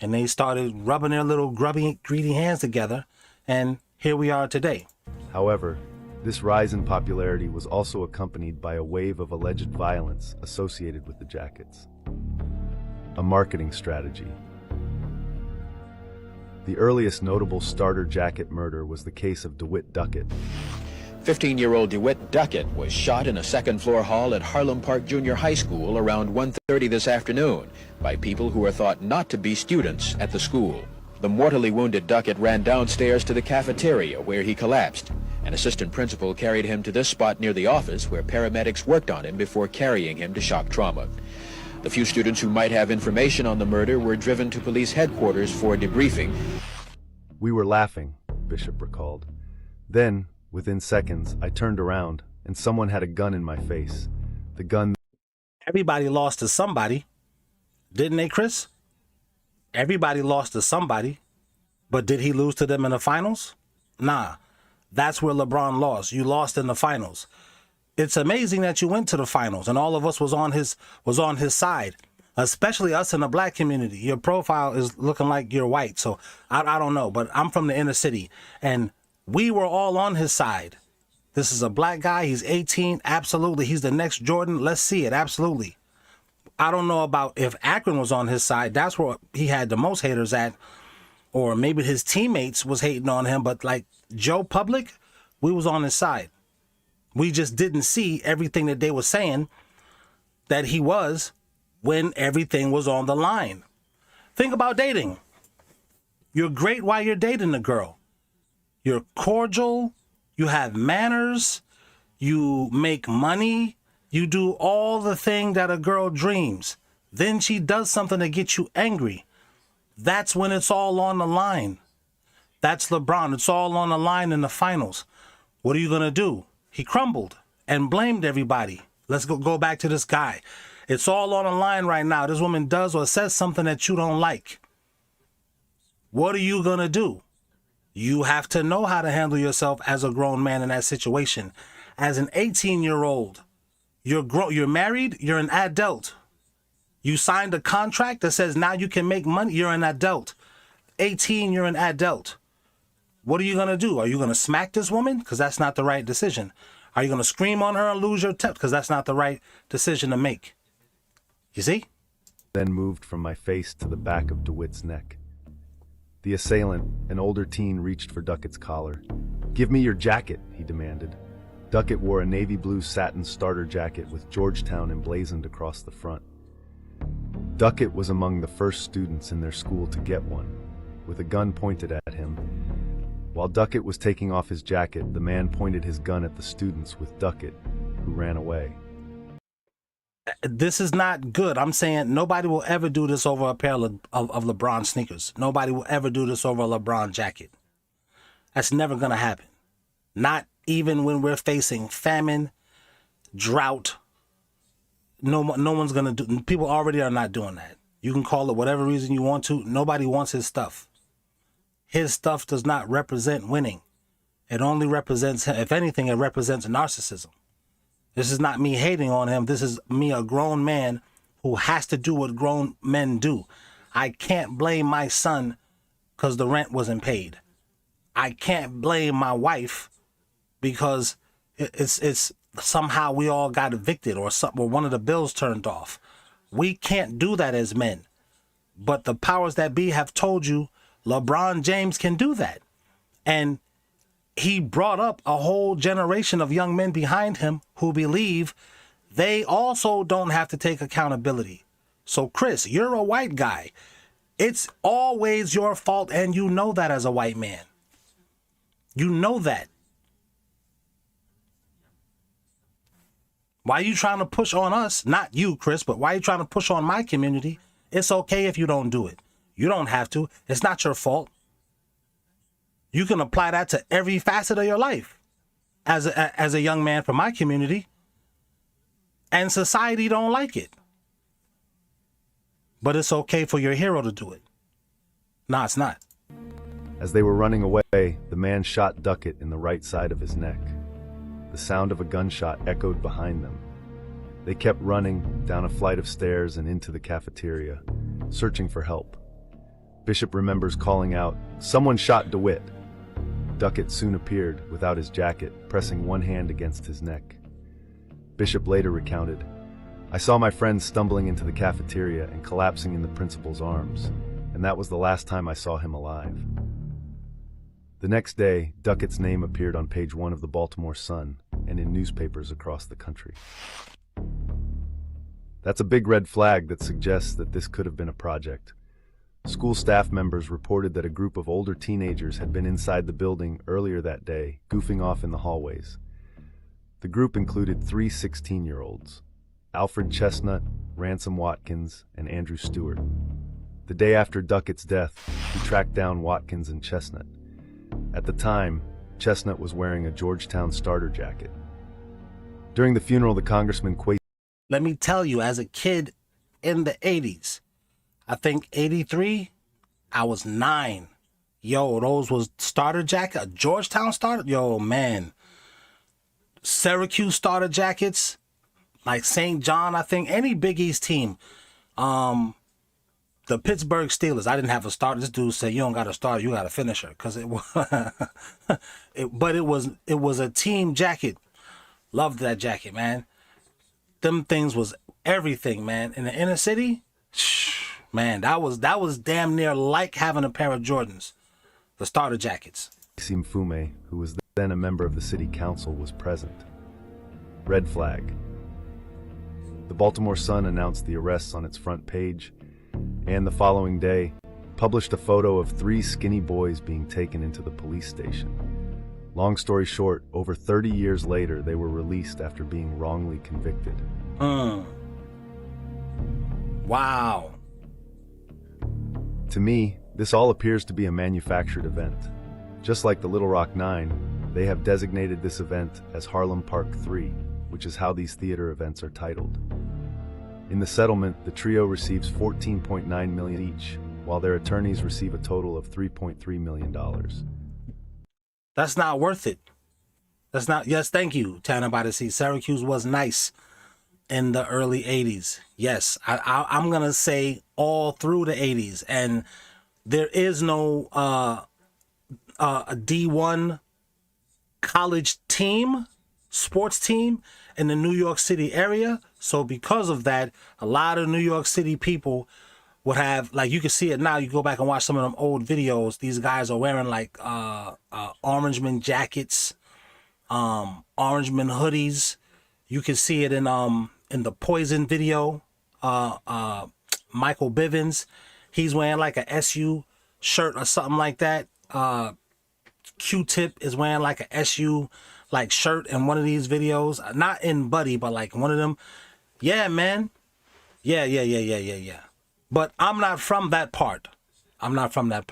And they started rubbing their little grubby, greedy hands together. And here we are today. However, this rise in popularity was also accompanied by a wave of alleged violence associated with the jackets. A marketing strategy. The earliest notable starter jacket murder was the case of DeWitt Duckett. 15-year-old DeWitt Duckett was shot in a second-floor hall at Harlem Park Junior High School around 1:30 this afternoon by people who were thought not to be students at the school. The mortally wounded Duckett ran downstairs to the cafeteria where he collapsed. An assistant principal carried him to this spot near the office where paramedics worked on him before carrying him to shock trauma. The few students who might have information on the murder were driven to police headquarters for debriefing. We were laughing, Bishop recalled. Then, within seconds, I turned around and someone had a gun in my face. The gun... Everybody lost to somebody, didn't they, Chris? Everybody lost to somebody, but did he lose to them in the finals? Nah. That's where LeBron lost. You lost in the finals. It's amazing that you went to the finals and all of us was on his side. especially us in the black community. Your profile is looking like you're white. So I don't know, but I'm from the inner city and we were all on his side. This is a black guy. He's 18. Absolutely. He's the next Jordan. Let's see it. Absolutely. I don't know about if Akron was on his side. That's where he had the most haters at. Or maybe his teammates was hating on him. But like Joe Public, we was on his side. We just didn't see everything that they were saying that he was when everything was on the line. Think about dating. You're great while you're dating a girl. You're cordial. You have manners. You make money. You do all the thing that a girl dreams. Then she does something to get you angry. That's when it's all on the line. That's LeBron. It's all on the line in the finals. What are you going to do? He crumbled and blamed everybody. Let's go back to this guy. It's all on the line right now. This woman does or says something that you don't like. What are you going to do? You have to know how to handle yourself as a grown man in that situation. As an 18-year-old, you're married, you're an adult. You signed a contract that says now you can make money, you're an adult. 18, you're an adult. What are you going to do? Are you going to smack this woman? Because that's not the right decision. Are you going to scream on her and lose your temper? Because that's not the right decision to make. You see? Then moved from my face to the back of DeWitt's neck. The assailant, an older teen, reached for Duckett's collar. "Give me your jacket," he demanded. Duckett wore a navy blue satin starter jacket with Georgetown emblazoned across the front. Duckett was among the first students in their school to get one, with a gun pointed at him. While Duckett was taking off his jacket, the man pointed his gun at the students with Duckett, who ran away. This is not good. I'm saying nobody will ever do this over a pair of LeBron sneakers. Nobody will ever do this over a LeBron jacket. That's never going to happen. Not even when we're facing famine, drought. No one's going to do. People already are not doing that. You can call it whatever reason you want to. Nobody wants his stuff. His stuff does not represent winning. It only represents, if anything, it represents narcissism. This is not me hating on him. This is me, a grown man who has to do what grown men do. I can't blame my son because the rent wasn't paid. I can't blame my wife because it's somehow we all got evicted or something, or one of the bills turned off. We can't do that as men. But the powers that be have told you LeBron James can do that. And he brought up a whole generation of young men behind him who believe they also don't have to take accountability. So, Chris, you're a white guy. It's always your fault, and you know that as a white man. You know that. Why are you trying to push on us? Not you, Chris, but why are you trying to push on my community? It's okay if you don't do it. You don't have to. It's not your fault. You can apply that to every facet of your life as a young man from my community. And society don't like it. But it's okay for your hero to do it. No, it's not. As they were running away, the man shot Duckett in the right side of his neck. The sound of a gunshot echoed behind them. They kept running down a flight of stairs and into the cafeteria, searching for help. Bishop remembers calling out, "Someone shot DeWitt." Duckett soon appeared, without his jacket, pressing one hand against his neck. Bishop later recounted, "I saw my friend stumbling into the cafeteria and collapsing in the principal's arms, and that was the last time I saw him alive." The next day, Duckett's name appeared on page 1 of the Baltimore Sun and in newspapers across the country. That's a big red flag that suggests that this could have been a project. School staff members reported that a group of older teenagers had been inside the building earlier that day, goofing off in the hallways. The group included 3 16-year-olds, Alfred Chestnut, Ransom Watkins, and Andrew Stewart. The day after Duckett's death, he tracked down Watkins and Chestnut. At the time, Chestnut was wearing a Georgetown starter jacket. During the funeral, the congressman quaked. Let me tell you, as a kid in the 80s, I think 83, I was 9. Yo, those was starter jacket, a Georgetown starter. Yo, man. Syracuse starter jackets, like St. John, I think any Big East team The Pittsburgh Steelers. I didn't have a starter. This dude said, you don't got a starter, you got a finisher. Because it was, but it was a team jacket. Loved that jacket, man. Them things was everything, man. In the inner city, man, that was damn near like having a pair of Jordans. The starter jackets. Simfume, who was then a member of the city council, was present. Red flag. The Baltimore Sun announced the arrests on its front page, and the following day published a photo of 3 skinny boys being taken into the police station. Long story short, over 30 years later, they were released after being wrongly convicted. Wow. To me, this all appears to be a manufactured event. Just like the Little Rock Nine, they have designated this event as Harlem Park 3, which is how these theater events are titled. In the settlement, the trio receives $14.9 million each, while their attorneys receive a total of $3.3 million. That's not worth it. That's not. Yes, thank you, Tanner by the Sea. Syracuse was nice in the early 80s. Yes, I'm going to say all through the 80s. And there is no a D1 college team, sports team in the New York City area. So because of that, a lot of New York City people would have, like, you can see it now. You go back and watch some of them old videos. These guys are wearing like Orangeman jackets, Orangeman hoodies. You can see it in the Poison video. Michael Bivins, he's wearing like a SU shirt or something like that. Q-Tip is wearing like a SU like shirt in one of these videos. Not in Buddy, but like one of them. Yeah, man. Yeah. But I'm not from that part. I'm from that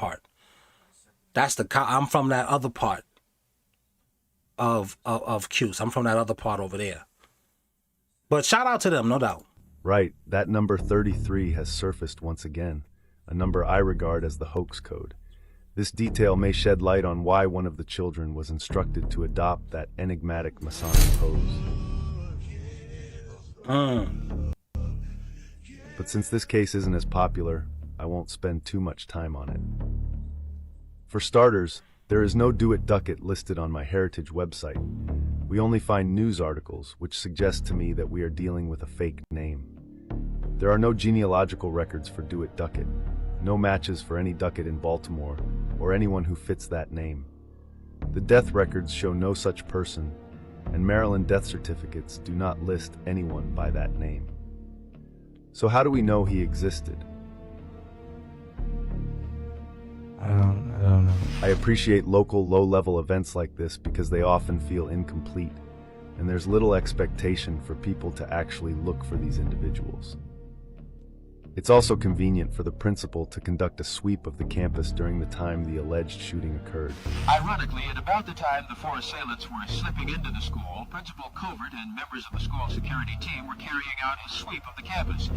other part of Q's. I'm from that other part over there. But shout out to them, no doubt. Right, that number 33 has surfaced once again, a number I regard as the hoax code. This detail may shed light on why one of the children was instructed to adopt that enigmatic Masonic pose. But since this case isn't as popular, I won't spend too much time on it. For starters, there is no Do It Duck It listed on my Heritage website. We only find news articles, which suggest to me that we are dealing with a fake name. There are no genealogical records for Do It Duck It, no matches for any Duckett in Baltimore, or anyone who fits that name. The death records show no such person, and Maryland death certificates do not list anyone by that name. So how do we know he existed? I don't know. I appreciate local low-level events like this because they often feel incomplete, and there's little expectation for people to actually look for these individuals. It's also convenient for the principal to conduct a sweep of the campus during the time the alleged shooting occurred. Ironically, at about the time the 4 assailants were slipping into the school, Principal Covert and members of the school security team were carrying out a sweep of the campus.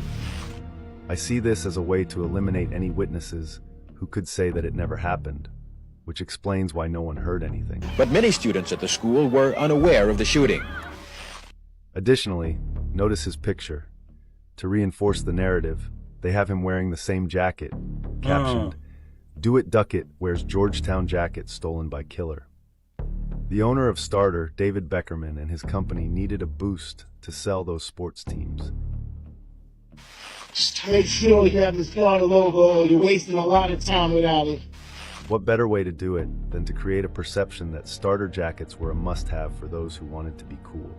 I see this as a way to eliminate any witnesses who could say that it never happened, which explains why no one heard anything. But many students at the school were unaware of the shooting. Additionally, notice his picture. To reinforce the narrative, they have him wearing the same jacket, captioned, Do It Duck It wears Georgetown jacket stolen by killer. The owner of Starter, David Beckerman, and his company needed a boost to sell those sports teams. Just make sure you have the Starter logo. You're wasting a lot of time without it. What better way to do it than to create a perception that starter jackets were a must-have for those who wanted to be cool?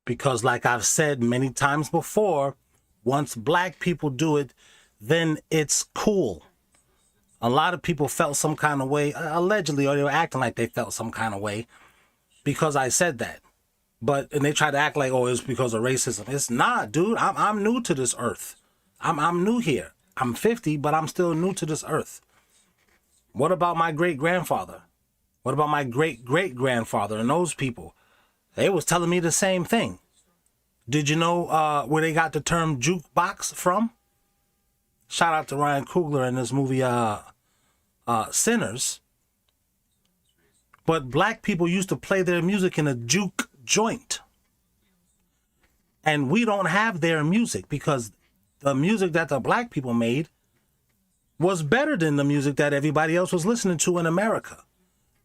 Because like I've said many times before, once black people do it, then it's cool. A lot of people felt some kind of way, allegedly, or they were acting like they felt some kind of way because I said that. And they try to act like, oh, it's because of racism. It's not, dude. I'm new to this earth. I'm new here. I'm 50, but I'm still new to this earth. What about my great-grandfather? What about my great-great-grandfather and those people? They was telling me the same thing. Did you know where they got the term jukebox from? Shout out to Ryan Coogler in this movie, Sinners. But black people used to play their music in a juke joint. And we don't have their music because the music that the black people made was better than the music that everybody else was listening to in America.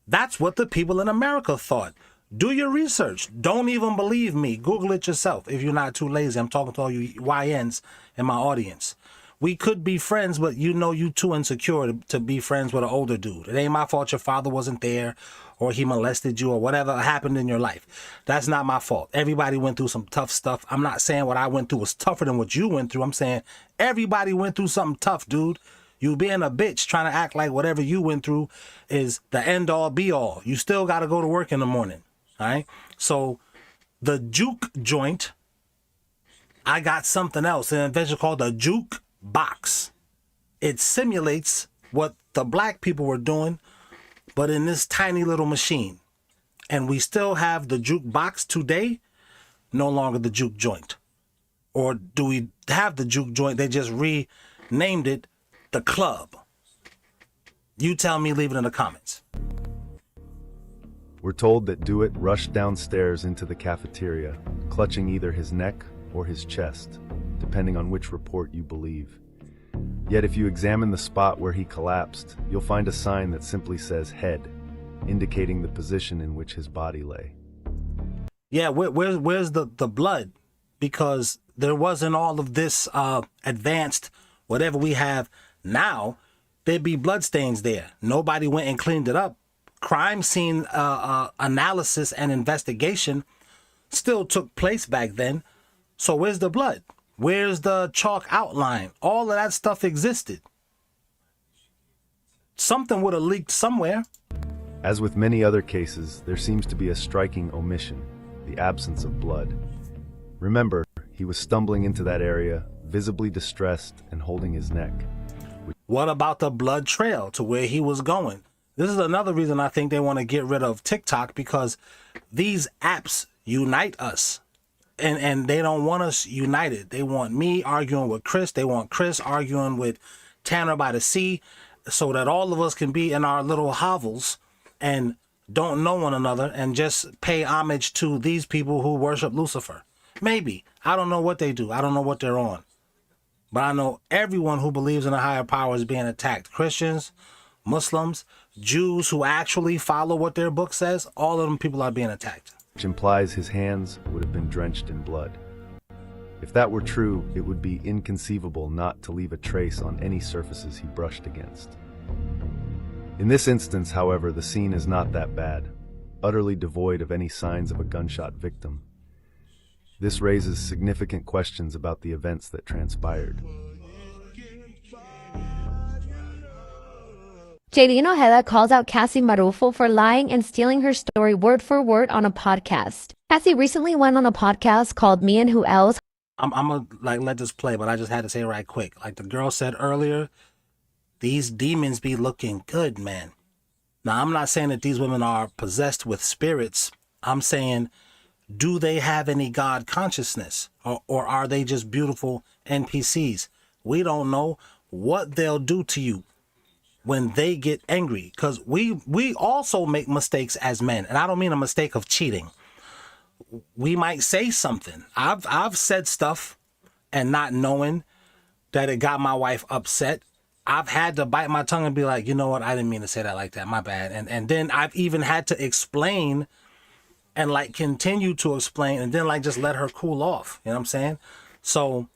That's what the people in America thought. Do your research. Don't even believe me. Google it yourself if you're not too lazy. I'm talking to all you YNs in my audience. We could be friends, but you know you too insecure to be friends with an older dude. It ain't my fault your father wasn't there or he molested you or whatever happened in your life. That's not my fault. Everybody went through some tough stuff. I'm not saying what I went through was tougher than what you went through. I'm saying everybody went through something tough, dude. You being a bitch trying to act like whatever you went through is the end all be all. You still got to go to work in the morning. All right. So the juke joint, I got something else, an invention called the juke box. It simulates what the black people were doing, but in this tiny little machine. And we still have the juke box today, no longer the juke joint. Or do we have the juke joint? They just renamed it the club. You tell me, leave it in the comments. We're told that Dewitt rushed downstairs into the cafeteria, clutching either his neck or his chest, depending on which report you believe. Yet if you examine the spot where he collapsed, you'll find a sign that simply says head, indicating the position in which his body lay. Yeah, where's the blood? Because there wasn't all of this advanced whatever we have now. There'd be bloodstains there. Nobody went and cleaned it up. Crime scene analysis and investigation still took place back then. So where's the blood? Where's the chalk outline? All of that stuff existed. Something would have leaked somewhere. As with many other cases, there seems to be a striking omission, the absence of blood. Remember, he was stumbling into that area, visibly distressed and holding his neck. What about the blood trail to where he was going? This is another reason I think they want to get rid of TikTok, because these apps unite us. And they don't want us united. They want me arguing with Chris. They want Chris arguing with Tanner by the sea, so that all of us can be in our little hovels and don't know one another and just pay homage to these people who worship Lucifer. Maybe. I don't know what they do. I don't know what they're on. But I know everyone who believes in a higher power is being attacked. Christians, Muslims, Jews who actually follow what their book says, all of them people are being attacked. Which implies his hands would have been drenched in blood. If that were true, it would be inconceivable not to leave a trace on any surfaces he brushed against. In this instance, however, the scene is not that bad, utterly devoid of any signs of a gunshot victim. This raises significant questions about the events that transpired. Jaylene Ojeda calls out Cassie Marufo for lying and stealing her story word for word on a podcast. Cassie recently went on a podcast called Me and Who Else. I'm gonna let this play, but I just had to say it right quick. Like the girl said earlier, these demons be looking good, man. Now, I'm not saying that these women are possessed with spirits. I'm saying, do they have any God consciousness? Or are they just beautiful NPCs? We don't know what they'll do to you when they get angry, because we also make mistakes as men, and I don't mean a mistake of cheating. We might say something. I've said stuff and not knowing that it got my wife upset. I've had to bite my tongue and be like, you know what, I didn't mean to say that like that, my bad. And then I've even had to explain and continue to explain and then just let her cool off. You know what I'm saying? So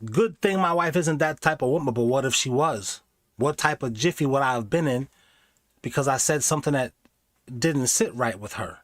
good thing my wife isn't that type of woman, but what if she was? What type of jiffy would I have been in because I said something that didn't sit right with her?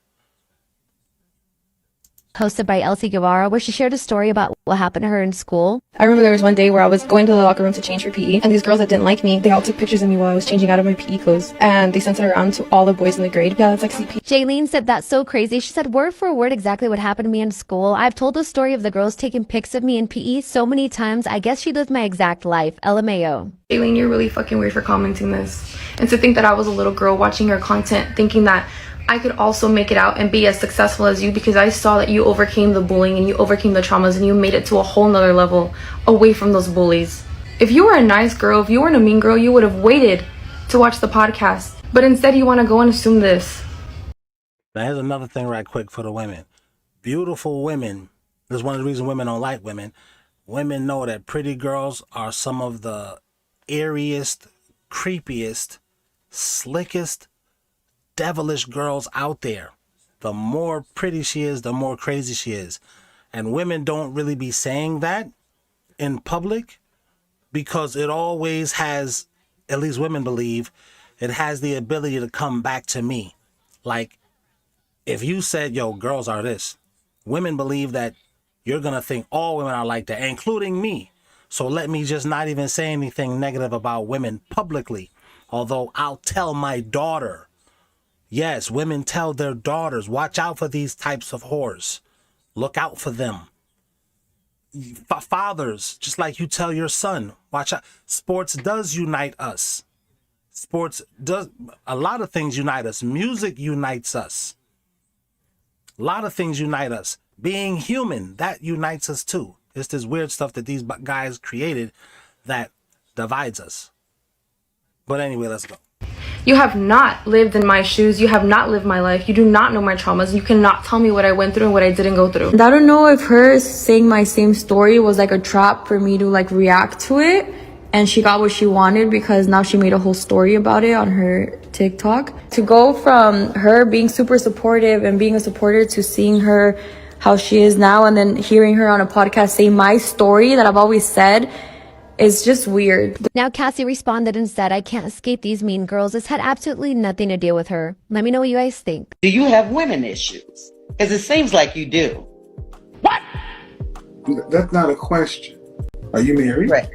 Hosted by Elsie Guevara, where she shared a story about what happened to her in school. I remember there was one day where I was going to the locker room to change for PE, and these girls that didn't like me, they all took pictures of me while I was changing out of my PE clothes, and they sent it around to all the boys in the grade. Yeah, that's like CP. Jaylene said that's so crazy. She said word for word exactly what happened to me in school. I've told the story of the girls taking pics of me in PE so many times. I guess she lived my exact life. LMAO. Jaylene, you're really fucking weird for commenting this. And to think that I was a little girl watching your content thinking that I could also make it out and be as successful as you, because I saw that you overcame the bullying and you overcame the traumas and you made it to a whole nother level away from those bullies. If you were a nice girl, if you weren't a mean girl, you would have waited to watch the podcast. But instead you want to go and assume this. Now here's another thing right quick for the women. Beautiful women, this is one of the reasons women don't like women. women know that pretty girls are some of the eeriest, creepiest, slickest, devilish girls out there. The more pretty she is, the more crazy she is. And women don't really be saying that in public because it always has, at least women believe, it has the ability to come back to me. Like, if you said, yo, girls are this, women believe that you're going to think all women are like that, including me. So let me just not even say anything negative about women publicly. Although I'll tell my daughter. Yes, women tell their daughters, watch out for these types of whores. Look out for them. Fathers, just like you tell your son, watch out. Sports does unite us. Sports does, a lot of things unite us. Music unites us. A lot of things unite us. Being human, that unites us too. It's this weird stuff that these guys created that divides us. But anyway, let's go. You have not lived in my shoes. You have not lived my life. You do not know my traumas. You cannot tell me what I went through and what I didn't go through. And I don't know if her saying my same story was like a trap for me to like react to it. And she got what she wanted because now she made a whole story about it on her TikTok. To go from her being super supportive and being a supporter to seeing her how she is now and then hearing her on a podcast say my story that I've always said, it's just weird. Now Cassie responded and said, I can't escape these mean girls. This had absolutely nothing to do with her. Let me know what you guys think. Do you have women issues? Because it seems like you do. What? That's not a question. Are you married? Right.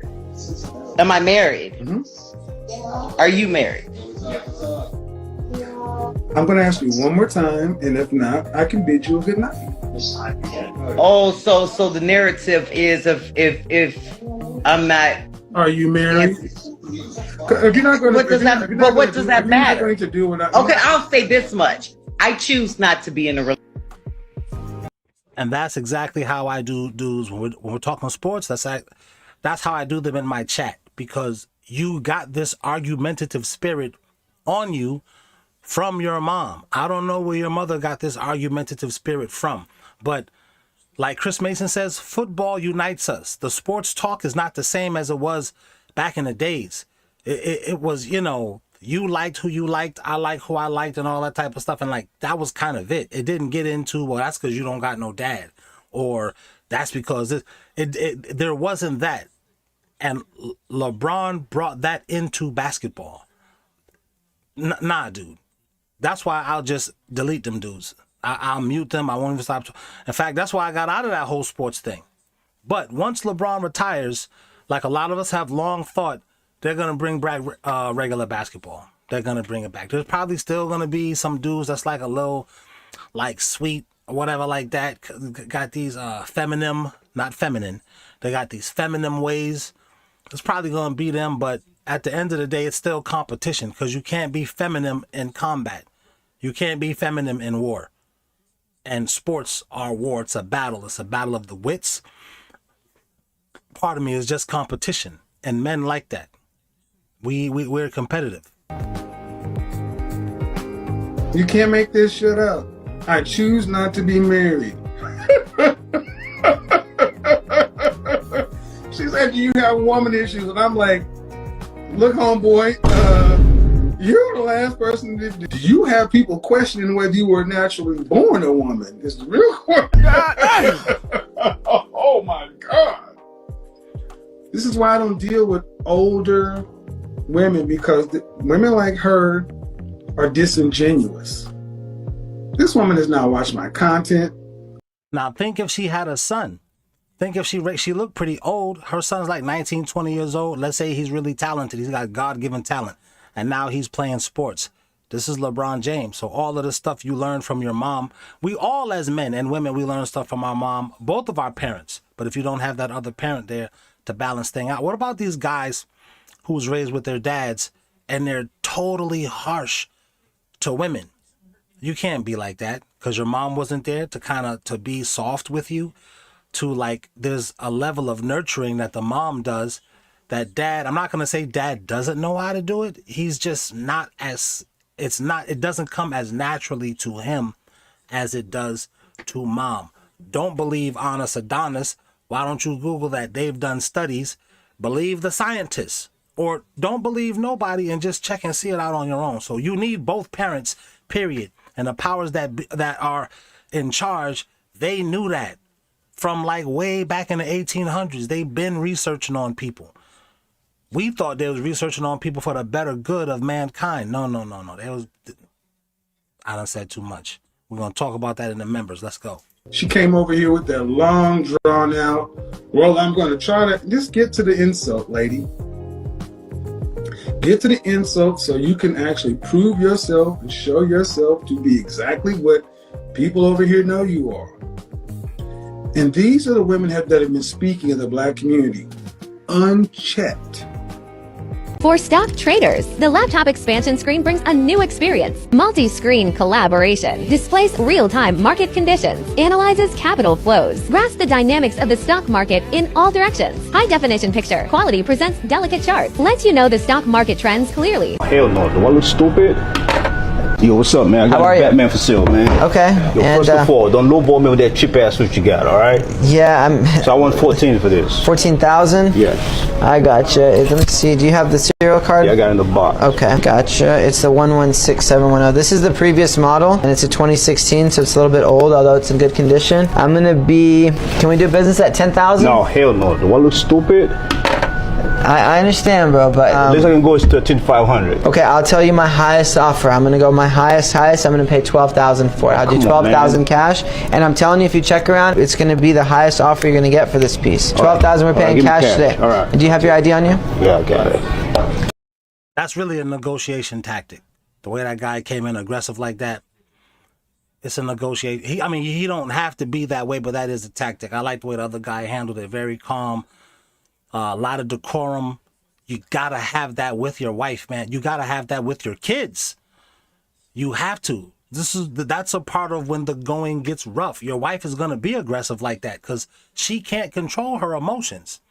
Am I married? Mm-hmm. Are you married? I'm going to ask you one more time, and if not, I can bid you a good night. Oh, so the narrative is if I'm not. Are you married? If you're not going to, what does that? But what does that matter? Going to do Okay, I'll say this much: I choose not to be in a relationship. And that's exactly how I do dudes when we're talking sports. That's how I do them in my chat, because you got this argumentative spirit on you from your mom. I don't know where your mother got this argumentative spirit from, but like Chris Mason says, football unites us. The sports talk is not the same as it was back in the days. It was, you know, you liked who you liked, I liked who I liked, and all that type of stuff. And like, that was kind of it. It didn't get into, well, that's because you don't got no dad, or that's because there wasn't that. And LeBron brought that into basketball. Nah, dude. That's why I'll just delete them dudes. I'll mute them. I won't even stop. In fact, that's why I got out of that whole sports thing. But once LeBron retires, like a lot of us have long thought, they're going to bring back regular basketball. They're going to bring it back. There's probably still going to be some dudes that's like a little, like, sweet or whatever like that. Got these not feminine. They got these feminine ways. It's probably going to be them, but at the end of the day, it's still competition, because you can't be feminine in combat. You can't be feminine in war. And sports are war. It's a battle. It's a battle of the wits. Part of me is just competition. And men like that. We're competitive. You can't make this shit up. I choose not to be married. She said, you have woman issues. And I'm like, look, homeboy, you're the last person. Do you have people questioning whether you were naturally born a woman? It's the real question. Oh my God. This is why I don't deal with older women, because women like her are disingenuous. This woman has not watched my content. Now think if she had a son. Think if she looked pretty old. Her son's like 19, 20 years old. Let's say he's really talented. He's got God-given talent. And now he's playing sports. This is LeBron James. So all of the stuff you learn from your mom, we all as men and women, we learn stuff from our mom, both of our parents. But if you don't have that other parent there to balance things out, what about these guys who was raised with their dads and they're totally harsh to women? You can't be like that because your mom wasn't there to be soft with you. To like, there's a level of nurturing that the mom does that dad, I'm not going to say dad doesn't know how to do it. He's just not as, it doesn't come as naturally to him as it does to mom. Don't believe Honest Adonis Why don't you Google that? They've done studies. Believe the scientists, or don't believe nobody and just check and see it out on your own. So you need both parents, period. And the powers that are in charge, they knew that from like way back in the 1800s. They've been researching on people. We thought they was researching on people for the better good of mankind. No. I done said too much. We're going to talk about that in the members. Let's go. She came over here with that long, drawn out, well, I'm going to try to just get to the insult, lady. Get to the insult so you can actually prove yourself and show yourself to be exactly what people over here know you are. And these are the women that have been speaking of the black community unchecked. For stock traders, the laptop expansion screen brings a new experience. Multi-screen collaboration displays real-time market conditions, analyzes capital flows, grasps the dynamics of the stock market in all directions. High-definition picture quality presents delicate charts, lets you know the stock market trends clearly. Hell no, do I look stupid? Yo, what's up, man? I got How are a you? Batman for sale, man. Okay. Yo, and, first of all, don't lowball me with that cheap ass suit you got, all right? Yeah, So I want 14 for this. 14,000? Yes. I gotcha. Let me see. Do you have the serial card? Yeah, I got it in the box. Okay, gotcha. It's the 116710. This is the previous model, and it's a 2016, so it's a little bit old, although it's in good condition. I'm gonna be. Can we do business at 10,000? No, hell no. Do I look stupid? I understand, bro, but At least I can go to 13,500. okay, I'll tell you my highest offer. I'm gonna go my highest. I'm gonna pay 12,000 for it. I'll do 12,000 cash, and I'm telling you, if you check around, it's gonna be the highest offer you're gonna get for this piece. 12,000 we're paying cash today. All right. Do you have your ID on you? Yeah, I got it. That's really a negotiation tactic. The way that guy came in aggressive like that, it's a negotiation. He don't have to be that way, but that is a tactic. I like the way the other guy handled it. Very calm. A lot of decorum. You gotta have that with your wife, man. You gotta have that with your kids. You have to. That's a part of when the going gets rough. Your wife is gonna be aggressive like that because she can't control her emotions.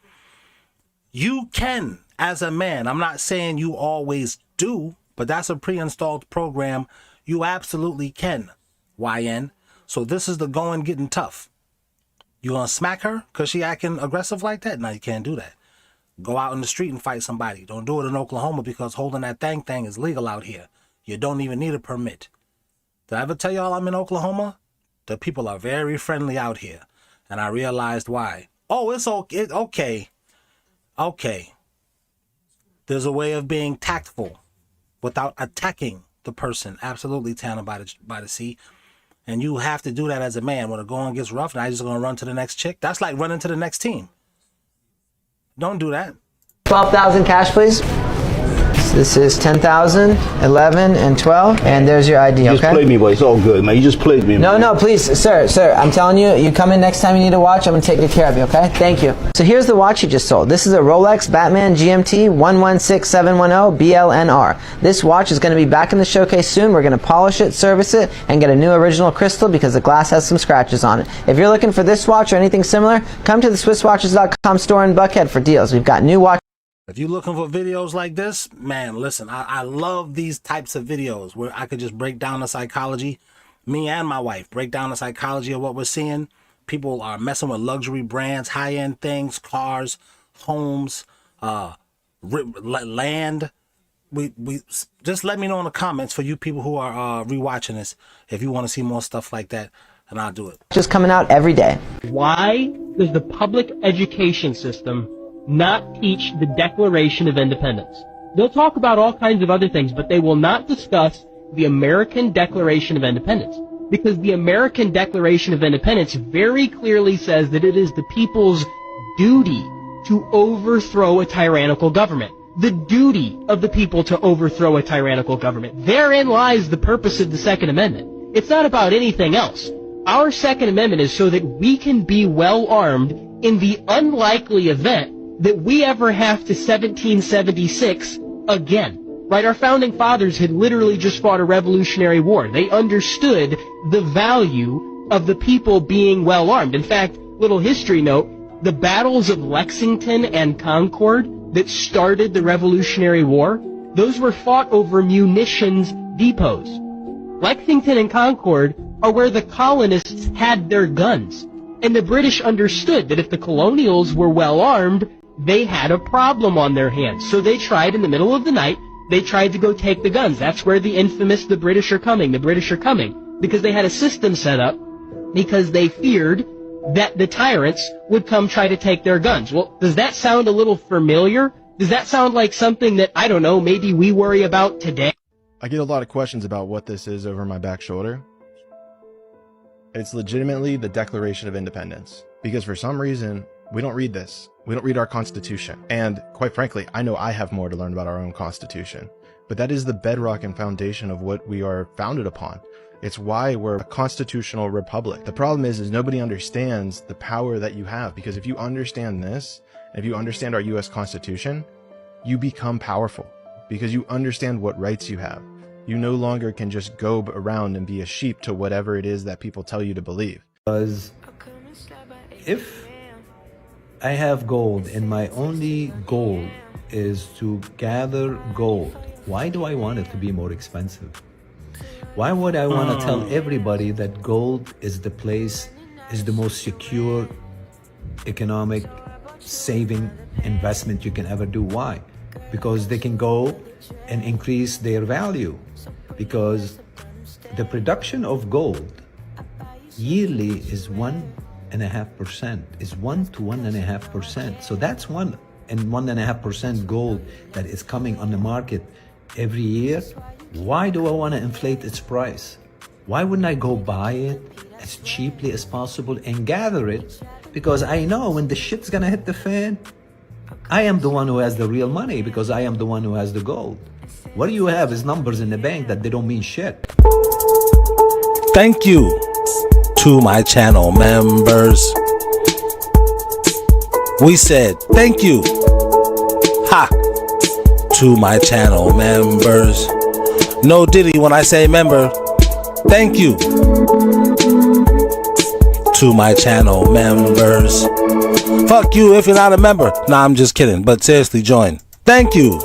You can, as a man. I'm not saying you always do, but that's a pre-installed program. You absolutely can, YN. So this is the going getting tough. You gonna smack her because she acting aggressive like that? No, you can't do that. Go out in the street and fight somebody. Don't do it in Oklahoma because holding that thing is legal out here. You don't even need a permit. Did I ever tell y'all I'm in Oklahoma? The people are very friendly out here. And I realized why. Oh, it's okay. Okay. There's a way of being tactful without attacking the person. Absolutely, Tanner by the sea. And you have to do that as a man. When the going gets rough, now you're just going to run to the next chick. That's like running to the next team. Don't do that. 12,000 cash, please. This is 10,000, 11, and 12, and there's your ID, okay? You just played me, but it's all good, man. You just played me, man. No, please, sir, I'm telling you, you come in next time you need a watch, I'm going to take good care of you, okay? Thank you. So here's the watch you just sold. This is a Rolex Batman GMT 116710 BLNR. This watch is going to be back in the showcase soon. We're going to polish it, service it, and get a new original crystal because the glass has some scratches on it. If you're looking for this watch or anything similar, come to the SwissWatches.com store in Buckhead for deals. We've got new watches. If you're looking for videos like this, man, listen, I love these types of videos where I could just break down the psychology. Me and my wife break down the psychology of what we're seeing. People are messing with luxury brands, high-end things, cars, homes, land. We just let me know in the comments for you people who are rewatching this if you want to see more stuff like that, and I'll do it. Just coming out every day. Why does the public education system not teach the Declaration of Independence? They'll talk about all kinds of other things, but they will not discuss the American Declaration of Independence. Because the American Declaration of Independence very clearly says that it is the people's duty to overthrow a tyrannical government. The duty of the people to overthrow a tyrannical government. Therein lies the purpose of the Second Amendment. It's not about anything else. Our Second Amendment is so that we can be well armed in the unlikely event that we ever have to 1776 again. Right? Our founding fathers had literally just fought a Revolutionary War. They understood the value of the people being well armed. In fact, little history note, the battles of Lexington and Concord that started the Revolutionary War, those were fought over munitions depots. Lexington and Concord are where the colonists had their guns. And the British understood that if the colonials were well armed, they had a problem on their hands. So they tried in the middle of the night, they tried to go take the guns. That's where the infamous "the British are coming, the British are coming." Because they had a system set up because they feared that the tyrants would come try to take their guns. Well, does that sound a little familiar? Does that sound like something that, I don't know, maybe we worry about today? I get a lot of questions about what this is over my back shoulder. It's legitimately the Declaration of Independence. Because for some reason, we don't read this. We don't read our Constitution. And quite frankly, I know I have more to learn about our own Constitution. But that is the bedrock and foundation of what we are founded upon. It's why we're a constitutional republic. The problem is nobody understands the power that you have. Because if you understand this, and if you understand our US Constitution, you become powerful. Because you understand what rights you have. You no longer can just go around and be a sheep to whatever it is that people tell you to believe. Because if I have gold and my only goal is to gather gold, why do I want it to be more expensive? Why would I want to tell everybody that gold is the place, is the most secure economic saving investment you can ever do? Why? Because they can go and increase their value. Because the production of gold yearly is 1.5%, is 1 to 1.5%. So that's 1.5% gold that is coming on the market every year. Why do I want to inflate its price? Why wouldn't I go buy it as cheaply as possible and gather it? Because I know when the shit's gonna hit the fan, I am the one who has the real money because I am the one who has the gold. What you have is numbers in the bank that they don't mean shit. Thank you to my channel members. We said thank you. Ha! To my channel members. No diddy when I say member. Thank you to my channel members. Fuck you if you're not a member. Nah, I'm just kidding. But seriously, join. Thank you